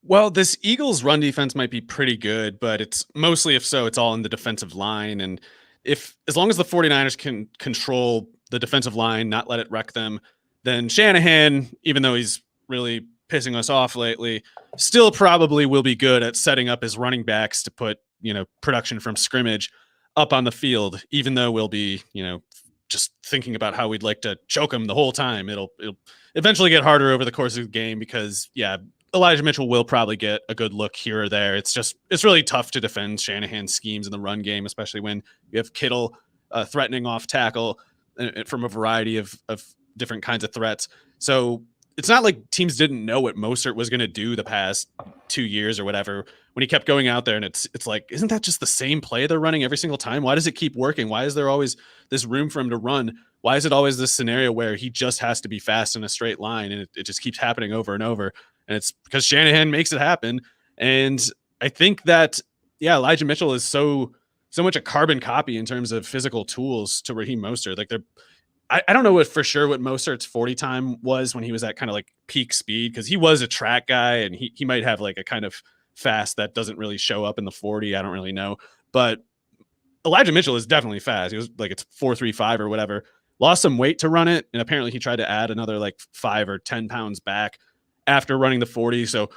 Well, this Eagles run defense might be pretty good, but it's mostly, if so, it's all in the defensive line. And as long as the 49ers can control the defensive line, not let it wreck them, then Shanahan, even though he's really pissing us off lately, still probably will be good at setting up his running backs to put, production from scrimmage up on the field, even though we'll be, just thinking about how we'd like to choke them the whole time. It'll eventually get harder over the course of the game because, Elijah Mitchell will probably get a good look here or there. It's really tough to defend Shanahan's schemes in the run game, especially when you have Kittle threatening off tackle from a variety of different kinds of threats. So it's not like teams didn't know what Mostert was going to do the past 2 years or whatever when he kept going out there. And it's like, isn't that just the same play they're running every single time? Why does it keep working? Why is there always this room for him to run? Why is it always this scenario where he just has to be fast in a straight line and it just keeps happening over and over? and it's because Shanahan makes it happen. And I think that, yeah, Elijah Mitchell is so much a carbon copy in terms of physical tools to Raheem Mostert. Like I don't know what for sure what Mostert's 40 time was when he was at kind of like peak speed, because he was a track guy and he might have like a kind of fast that doesn't really show up in the 40. I don't really know. But Elijah Mitchell is definitely fast. He was like, it's 4.35 or whatever. Lost some weight to run it, and apparently he tried to add another like 5 or 10 pounds back after running the 40. So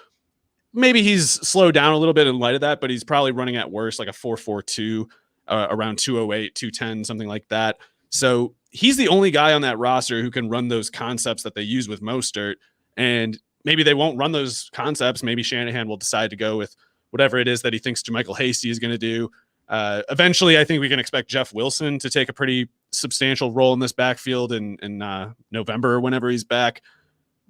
maybe he's slowed down a little bit in light of that, but he's probably running at worst like a 4.42, around 208, 210, something like that. So he's the only guy on that roster who can run those concepts that they use with Mostert. And maybe they won't run those concepts. Maybe Shanahan will decide to go with whatever it is that he thinks JaMychal Hasty is going to do. Eventually, I think we can expect Jeff Wilson to take a pretty substantial role in this backfield in November or whenever he's back.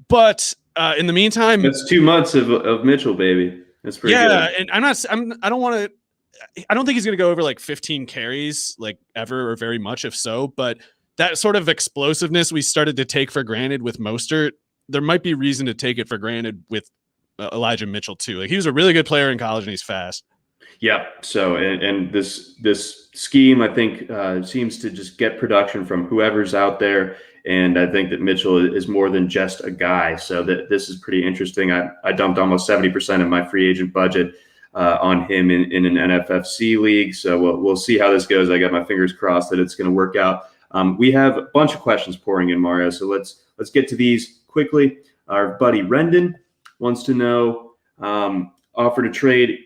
But in the meantime, that's 2 months of Mitchell, baby. That's pretty good. Yeah, and I don't think he's going to go over like 15 carries like ever or very much, if so. But that sort of explosiveness we started to take for granted with Mostert, there might be reason to take it for granted with Elijah Mitchell too. Like, he was a really good player in college and he's fast. Yeah. So, and this scheme, I think, seems to just get production from whoever's out there. And I think that Mitchell is more than just a guy. So that this is pretty interesting. I dumped almost 70% of my free agent budget on him in an NFFC league. So we'll see how this goes. I got my fingers crossed that it's going to work out. We have a bunch of questions pouring in, Mario. So let's get to these quickly. Our buddy Rendon wants to know, offered a trade.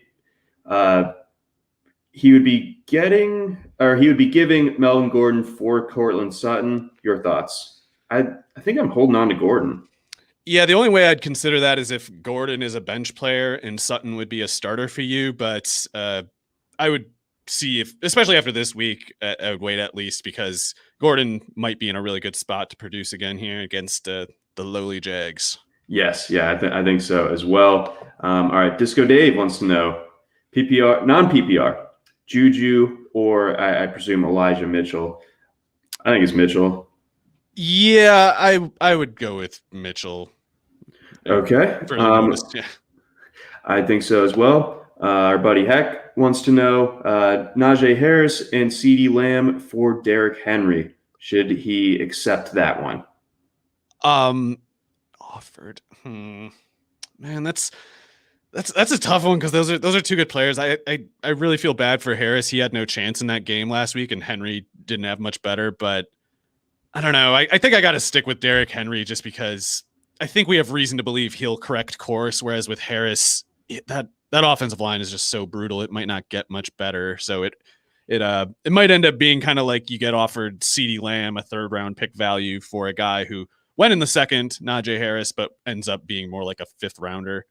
He would be giving Melvin Gordon for Cortland Sutton. Your thoughts? I think I'm holding on to Gordon. Yeah, the only way I'd consider that is if Gordon is a bench player and Sutton would be a starter for you. But I would see if, especially after this week, I would wait at least, because Gordon might be in a really good spot to produce again here against the lowly Jags. Yes, yeah, I think so as well. All right, Disco Dave wants to know PPR, non-PPR, Juju, or I presume Elijah Mitchell. I think it's Mitchell. Yeah, I would go with Mitchell. Okay. Yeah. I think so as well. Our buddy Heck wants to know Najee Harris and CeeDee Lamb for Derrick Henry. Should he accept that one? Offered. Man, that's a tough one, because those are two good players. I really feel bad for Harris. He had no chance in that game last week, and Henry didn't have much better. But I don't know. I think I got to stick with Derrick Henry, just because I think we have reason to believe he'll correct course. Whereas with Harris, that offensive line is just so brutal. It might not get much better. So it might end up being kind of like you get offered CeeDee Lamb, a 3rd round pick value, for a guy who went in the 2nd, Najee Harris, but ends up being more like a 5th rounder.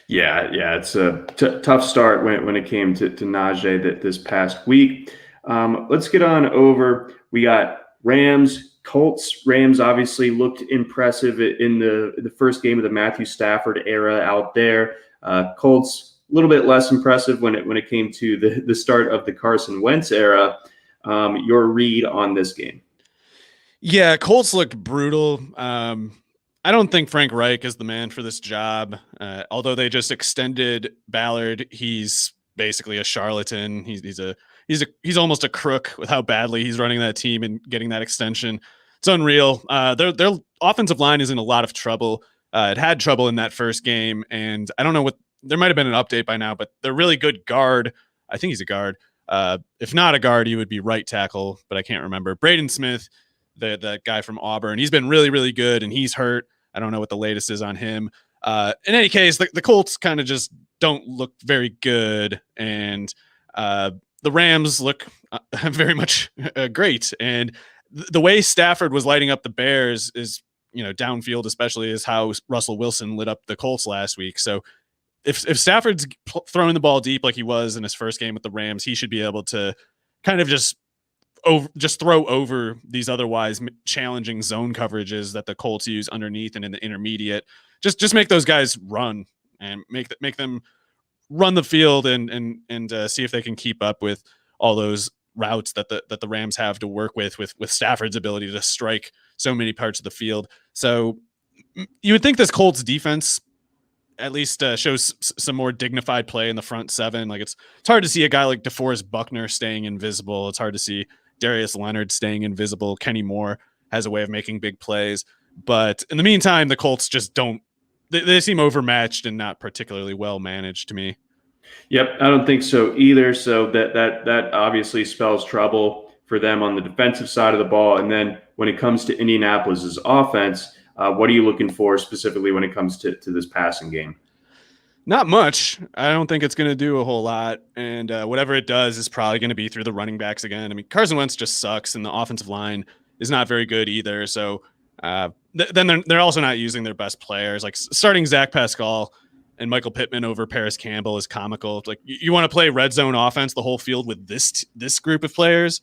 Yeah, it's a tough start when it came to Najee this past week. Let's get on over. We got Rams, Colts. Rams obviously looked impressive in the first game of the Matthew Stafford era out there. Colts a little bit less impressive when it came to the start of the Carson Wentz era. Your read on this game? Yeah, Colts looked brutal. I don't think Frank Reich is the man for this job. Although they just extended Ballard, he's basically a charlatan. He's almost a crook with how badly he's running that team and getting that extension. It's unreal. Their offensive line is in a lot of trouble. It had trouble in that first game, and I don't know what. There might have been an update by now, but they're really good guard. I think he's a guard. If not a guard, he would be right tackle, but I can't remember. Braden Smith, the guy from Auburn, he's been really, really good, and he's hurt. I don't know what the latest is on him. In any case, the Colts kind of just don't look very good, and the Rams look very much great. And the way Stafford was lighting up the Bears is, downfield especially, is how Russell Wilson lit up the Colts last week. So if Stafford's throwing the ball deep like he was in his first game with the Rams, he should be able to kind of just throw over these otherwise challenging zone coverages that the Colts use underneath and in the intermediate. Just make those guys run and make them run the field and see if they can keep up with all those routes that the Rams have to work with Stafford's ability to strike so many parts of the field. So you would think this Colts defense at least shows some more dignified play in the front seven. Like it's hard to see a guy like DeForest Buckner staying invisible. It's hard to see Darius Leonard staying invisible. Kenny Moore has a way of making big plays. But in the meantime, the Colts just don't. They seem overmatched and not particularly well managed to me. Yep, I don't think so either. So that obviously spells trouble for them on the defensive side of the ball. And then when it comes to Indianapolis's offense, what are you looking for specifically when it comes to this passing game? Not much. I don't think it's going to do a whole lot. And whatever it does is probably going to be through the running backs again. I mean, Carson Wentz just sucks, and the offensive line is not very good either. So then they're also not using their best players. Like starting Zach Pascal and Michael Pittman over Paris Campbell is comical. It's like you want to play red zone offense the whole field with this group of players.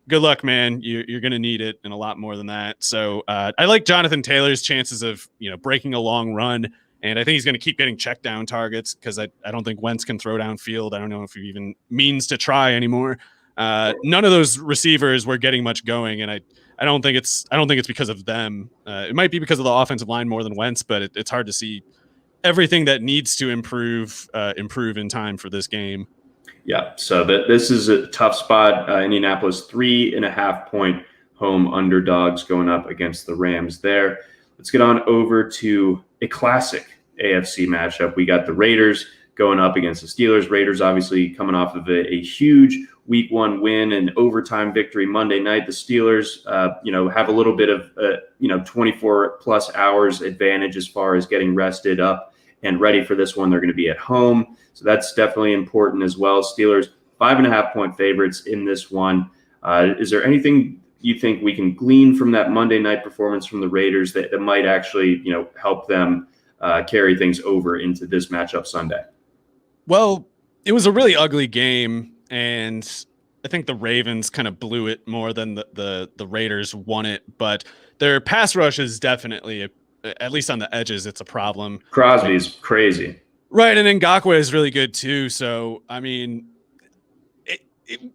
Good luck, man. You're going to need it and a lot more than that. So I like Jonathan Taylor's chances of breaking a long run, and I think he's going to keep getting check down targets because I don't think Wentz can throw downfield. I don't know if he even means to try anymore. None of those receivers were getting much going, and I don't think it's because of them. It might be because of the offensive line more than Wentz, but it's hard to see everything that needs to improve in time for this game. Yeah, so this is a tough spot. Indianapolis 3.5-point home underdogs going up against the Rams there. Let's get on over to a classic AFC matchup. We got the Raiders going up against the Steelers. Raiders obviously coming off of a huge Week 1 win and overtime victory Monday night. The Steelers, have a little bit of 24 plus hours advantage as far as getting rested up and ready for this one. They're going to be at home, so that's definitely important as well. Steelers 5.5-point favorites in this one. Is there anything you think we can glean from that Monday night performance from the Raiders that might actually help them carry things over into this matchup Sunday? Well, it was a really ugly game, and I think the Ravens kind of blew it more than the Raiders won it. But their pass rush is definitely, at least on the edges, it's a problem. Crosby's crazy. Right, and Ngakoue is really good too. So, I mean,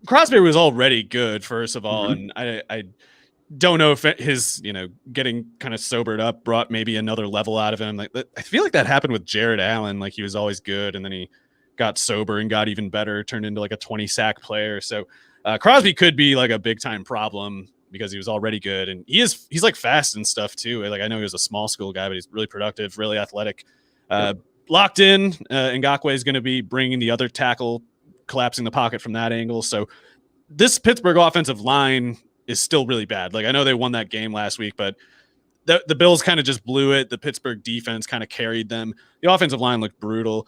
Crosby was already good, first of all, and I don't know if his getting kind of sobered up brought maybe another level out of him. Like I feel like that happened with Jared Allen. Like he was always good, and then he got sober and got even better, turned into like a 20-sack player. So Crosby could be like a big time problem because he was already good, and he's like fast and stuff too. Like I know he was a small school guy, but he's really productive, really athletic. Locked in, Ngakoue is going to be bringing the other tackle, collapsing the pocket from that angle. So this Pittsburgh offensive line is still really bad. Like I know they won that game last week, but the Bills kind of just blew it. The Pittsburgh defense kind of carried them. The offensive line looked brutal.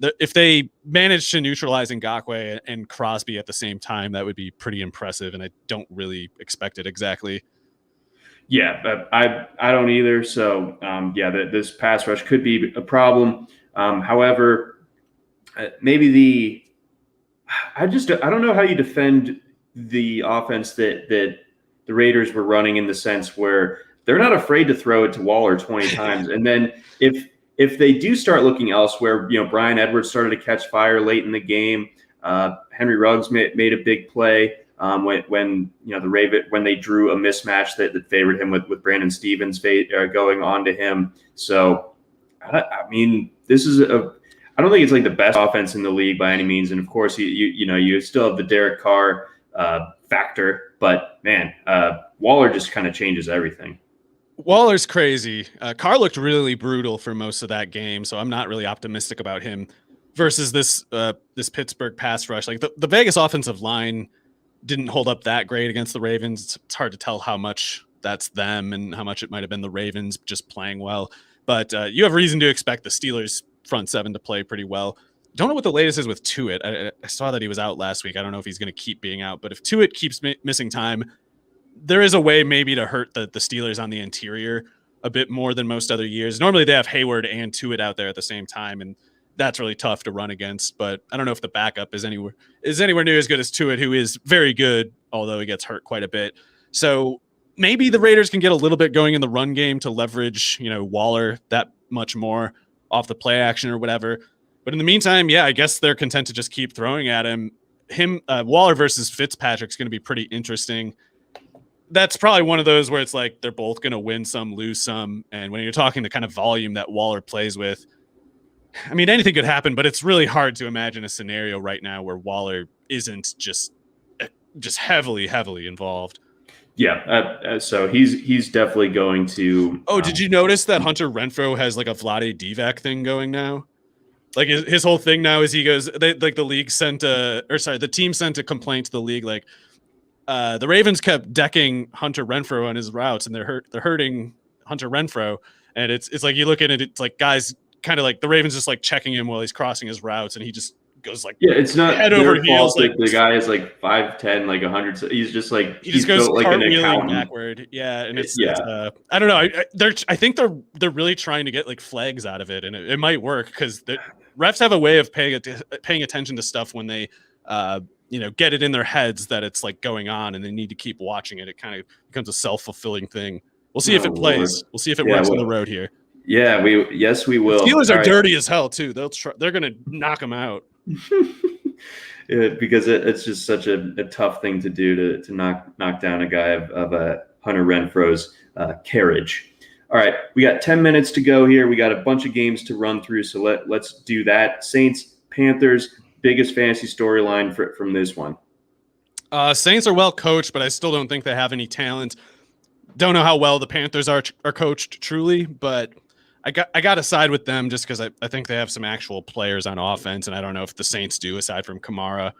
If they managed to neutralize Ngakoue and Crosby at the same time, that would be pretty impressive, and I don't really expect it exactly. Yeah, but I don't either. So, this pass rush could be a problem. However, maybe I don't know how you defend the offense that the Raiders were running, in the sense where they're not afraid to throw it to Waller 20 times. And then if they do start looking elsewhere, Brian Edwards started to catch fire late in the game. Henry Ruggs made a big play when they drew a mismatch that favored him with Brandon Stevens going on to him. So, I mean, this is I don't think it's like the best offense in the league by any means. And of course, you still have the Derek Carr factor, but man, Waller just kind of changes everything. Waller's crazy. Carr looked really brutal for most of that game, so I'm not really optimistic about him versus this Pittsburgh pass rush. Like the Vegas offensive line didn't hold up that great against the Ravens. It's hard to tell how much that's them and how much it might have been the Ravens just playing well. But you have reason to expect the Steelers front seven to play pretty well. Don't know what the latest is with Tuitt. I saw that he was out last week. I don't know if he's going to keep being out, but if Tuitt keeps missing time, there is a way maybe to hurt the Steelers on the interior a bit more than most other years. Normally they have Hayward and Tuitt out there at the same time, and that's really tough to run against. But I don't know if the backup is anywhere near as good as Tuitt, who is very good, although he gets hurt quite a bit. So maybe the Raiders can get a little bit going in the run game to leverage, Waller that much more off the play action or whatever. But in the meantime, I guess they're content to just keep throwing at him. Waller versus Fitzpatrick's going to be pretty interesting. That's probably one of those where it's like they're both going to win some, lose some. And when you're talking the kind of volume that Waller plays with, I mean, anything could happen, but it's really hard to imagine a scenario right now where Waller isn't just heavily involved. Yeah, so he's definitely going to. Oh, did you notice that Hunter Renfrow has like a Vlade Divac thing going now? Like his whole thing now is he goes, the league sent the team sent a complaint to the league, like the Ravens kept decking Hunter Renfrow on his routes, and they're hurting Hunter Renfrow, and it's like you look at it, it's like guys kind of like the Ravens just like checking him while he's crossing his routes, and he just goes like it's not head their over heels. Fault, like the guy is like 5'10", like 100. He's just like he just goes like cartwheeling backward. Yeah, and it's I don't know. I think they're really trying to get like flags out of it, and it might work because the refs have a way of paying attention to stuff when they get it in their heads that it's like going on, and they need to keep watching it. It kind of becomes a self-fulfilling thing. We'll see if it plays. Lord. We'll see if it works on the road here. Yeah, we will. The Steelers are dirty as hell too. They're going to knock them out. Because it's just such a tough thing to do to knock down a guy of Hunter Renfro's carriage. All right, we got 10 minutes to go here. We got a bunch of games to run through, so let's do that. Saints, Panthers, biggest fantasy storyline from this one. Saints are well coached, but I still don't think they have any talent. Don't know how well the Panthers are coached truly, but I got to side with them just because I think they have some actual players on offense, and I don't know if the Saints do aside from Kamara.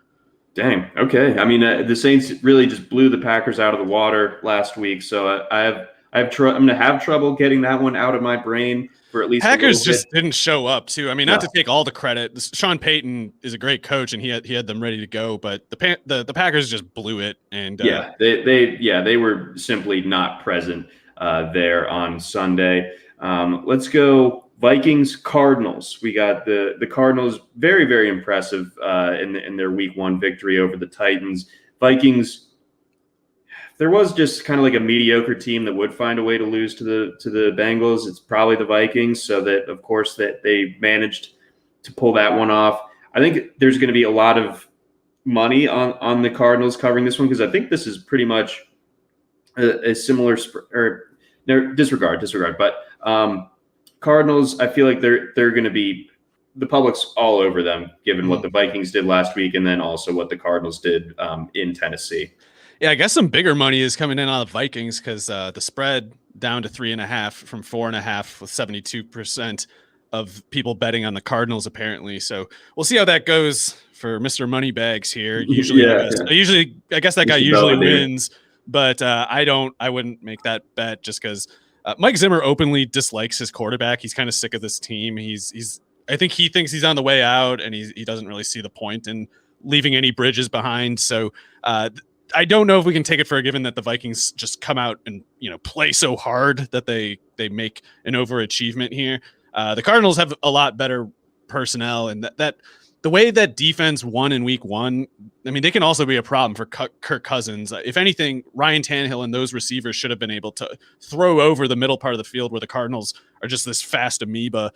Dang. Okay. I mean, the Saints really just blew the Packers out of the water last week, so I'm going to have trouble getting that one out of my brain for at least. Packers just didn't show up too. I mean, not to take all the credit. Sean Payton is a great coach, and he had them ready to go, but the Packers just blew it. And they were simply not present there on Sunday. Let's go Vikings Cardinals. We got the Cardinals, very, very impressive in their week 1 victory over the Titans. Vikings, there was just kind of like a mediocre team that would find a way to lose to the Bengals. It's probably the Vikings, so that of course that they managed to pull that one off. I think there's going to be a lot of money on the Cardinals covering this one because I think this is pretty much a similar disregard. But Cardinals, I feel like they're going to be the public's all over them, given what the Vikings did last week, and then also what the Cardinals did in Tennessee. Yeah, I guess some bigger money is coming in on the Vikings because the spread down to 3.5 from 4.5 with 72% of people betting on the Cardinals apparently. So we'll see how that goes for Mr. Moneybags here. Usually, I guess that guy usually wins, but I wouldn't make that bet just because Mike Zimmer openly dislikes his quarterback. He's kind of sick of this team. I think he thinks he's on the way out, and he doesn't really see the point in leaving any bridges behind. So I don't know if we can take it for a given that the Vikings just come out and play so hard that they make an overachievement here. The Cardinals have a lot better personnel, and that the way that defense won in week 1, I mean, they can also be a problem for Kirk Cousins. If anything, Ryan Tannehill and those receivers should have been able to throw over the middle part of the field where the Cardinals are just this fast amoeba.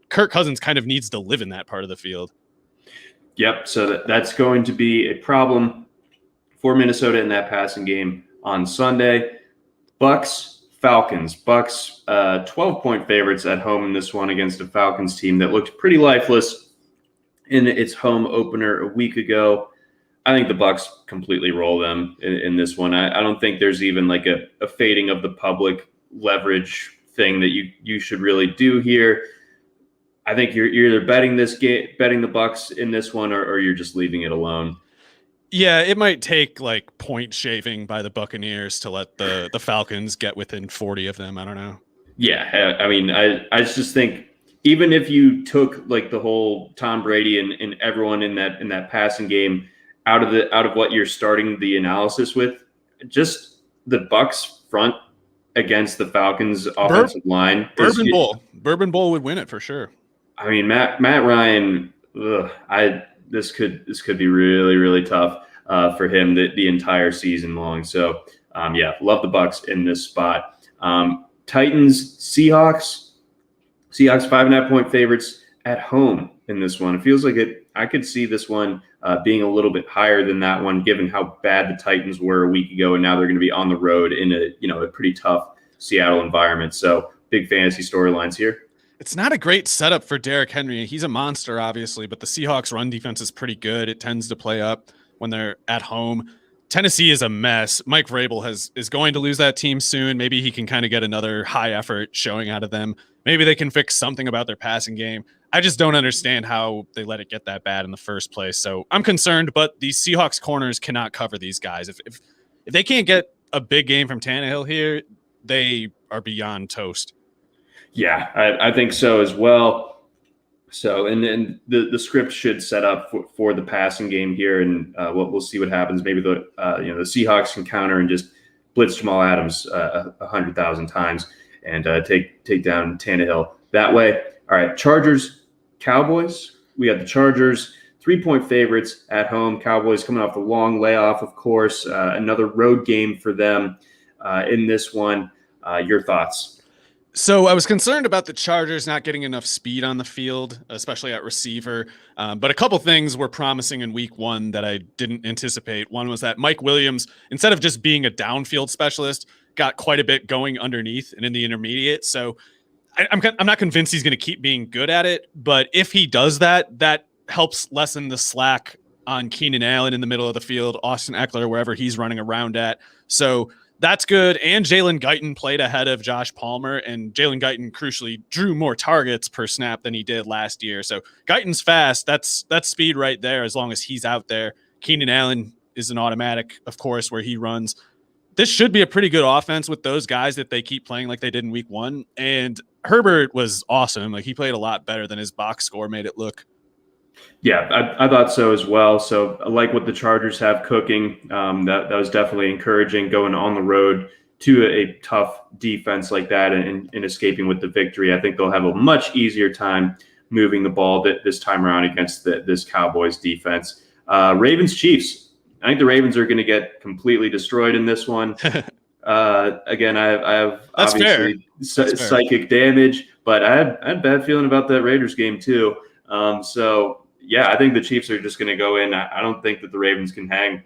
Kirk Cousins kind of needs to live in that part of the field. Yep. So that's going to be a problem for Minnesota in that passing game on Sunday. Falcons. 12-point favorites at home in this one against a Falcons team that looked pretty lifeless in its home opener a week ago. I think the Bucs completely roll them in this one. I don't think there's even like a fading of the public leverage thing that you should really do here. I think you're either betting the Bucs in this one, or you're just leaving it alone. Yeah, it might take like point shaving by the Buccaneers to let the Falcons get within 40 of them. I don't know. Yeah, I mean, I just think even if you took like the whole Tom Brady and everyone in that passing game out of what you're starting the analysis with, just the Bucs front against the Falcons offensive line. Bourbon Bowl would win it for sure. I mean, Matt Ryan. This could be really, really tough for him the entire season long. So, love the Bucs in this spot. Titans, Seahawks 5.5-point favorites at home in this one. It feels like I could see this one being a little bit higher than that one, given how bad the Titans were a week ago, and now they're going to be on the road in a pretty tough Seattle environment. So, big fantasy storylines here. It's not a great setup for Derrick Henry. He's a monster, obviously, but the Seahawks run defense is pretty good. It tends to play up when they're at home. Tennessee is a mess. Mike Vrabel is going to lose that team soon. Maybe he can kind of get another high effort showing out of them. Maybe they can fix something about their passing game. I just don't understand how they let it get that bad in the first place. So I'm concerned, but these Seahawks corners cannot cover these guys. If they can't get a big game from Tannehill here, they are beyond toast. Yeah, I think so as well. So, and then the script should set up for the passing game here, and we'll see what happens. Maybe the Seahawks can counter and just blitz Jamal Adams 100,000 times and take down Tannehill that way. All right, Chargers, Cowboys. We got the Chargers 3-point favorites at home. Cowboys coming off the long layoff, of course. Another road game for them in this one. Your thoughts? So I was concerned about the Chargers not getting enough speed on the field, especially at receiver. But a couple things were promising in week one that I didn't anticipate. One was that Mike Williams, instead of just being a downfield specialist, got quite a bit going underneath and in the intermediate. So I'm not convinced he's going to keep being good at it. But if he does that, that helps lessen the slack on Keenan Allen in the middle of the field, Austin Eckler, wherever he's running around at. So that's good. And Jalen Guyton played ahead of Josh Palmer, and Jalen Guyton crucially drew more targets per snap than he did last year. So Guyton's fast. That's speed right there as long as he's out there. Keenan Allen is an automatic, of course, where he runs. This should be a pretty good offense with those guys that they keep playing like they did in week one. And Herbert was awesome. Like, he played a lot better than his box score made it look. Yeah, I thought so as well. So I like what the Chargers have cooking. That was definitely encouraging, going on the road to a tough defense like that and escaping with the victory. I think they'll have a much easier time moving the ball this time around against this Cowboys defense. Ravens, Chiefs. I think the Ravens are going to get completely destroyed in this one. Again, I have That's obviously psychic damage, but I had a bad feeling about that Raiders game too. So yeah, I think the Chiefs are just going to go in. I don't think that the Ravens can hang.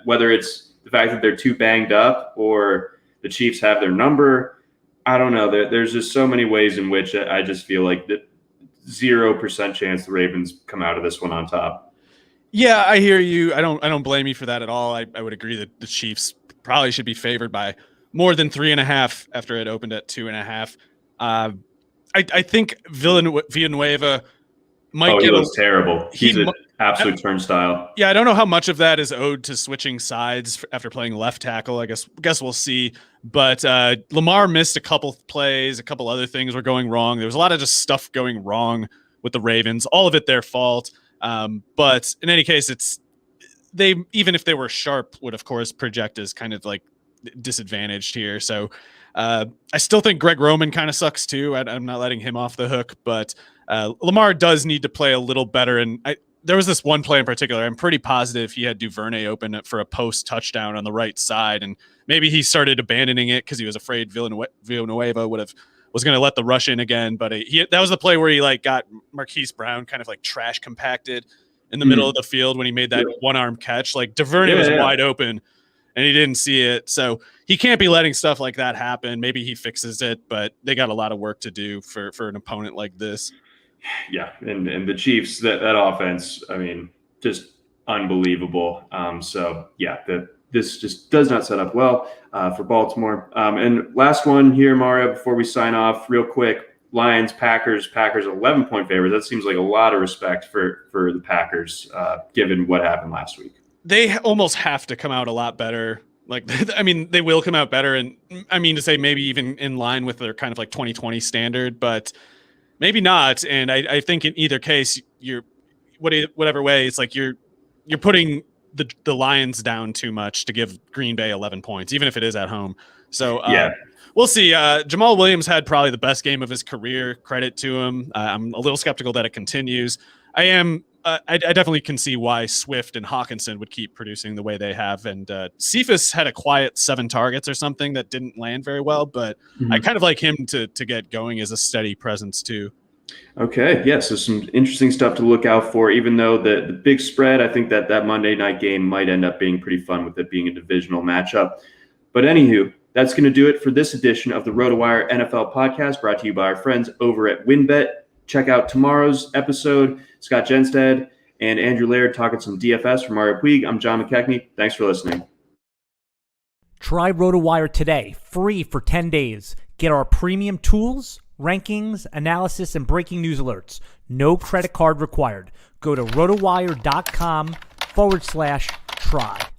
Whether it's the fact that they're too banged up or the Chiefs have their number, I don't know. There's just so many ways in which I just feel like that 0% chance the Ravens come out of this one on top. Yeah, I hear you. I don't blame you for that at all. I would agree that the Chiefs probably should be favored by more than 3.5 after it opened at 2.5. I think Villanueva might get. He looks terrible. He's an absolute turnstile. Yeah, I don't know how much of that is owed to switching sides after playing left tackle. I guess we'll see. But Lamar missed a couple plays. A couple other things were going wrong. There was a lot of just stuff going wrong with the Ravens. All of it their fault. But in any case, even if they were sharp, would of course project as kind of like disadvantaged here. So I still think Greg Roman kind of sucks too. I'm not letting him off the hook, but Lamar does need to play a little better. And there was this one play in particular. I'm pretty positive he had Duvernay open for a post touchdown on the right side, and maybe he started abandoning it because he was afraid Villanueva was going to let the rush in again. But that was the play where he got Marquise Brown kind of trash compacted in the middle of the field when he made that one-arm catch. Duvernay was wide open, and he didn't see it. So he can't be letting stuff like that happen. Maybe he fixes it, but they got a lot of work to do for an opponent like this. Yeah, and the Chiefs, that offense, I mean, just unbelievable. So, yeah, this just does not set up well for Baltimore. And last one here, Mario, before we sign off real quick, Lions, Packers 11-point favorites. That seems like a lot of respect for the Packers, given what happened last week. They almost have to come out a lot better. They will come out better. And I mean to say maybe even in line with their kind of 2020 standard, but maybe not. And I think in either case, whatever way, it's you're putting the Lions down too much to give Green Bay 11 points, even if it is at home. So we'll see. Jamal Williams had probably the best game of his career. Credit to him. I'm a little skeptical that it continues. I definitely can see why Swift and Hawkinson would keep producing the way they have. And Cephas had a quiet 7 targets or something that didn't land very well, but I kind of like him to get going as a steady presence too. Okay, yeah, so some interesting stuff to look out for, even though the big spread, I think that Monday night game might end up being pretty fun with it being a divisional matchup. But anywho, That's going to do it for this edition of the Rotowire NFL podcast, brought to you by our friends over at WinBet. Check out tomorrow's episode. Scott Genstead and Andrew Laird talking some DFS from Mario Puig. I'm John McKechnie. Thanks for listening. Try Rotowire today, free for 10 days. Get our premium tools, rankings, analysis, and breaking news alerts. No credit card required. Go to rotowire.com/try.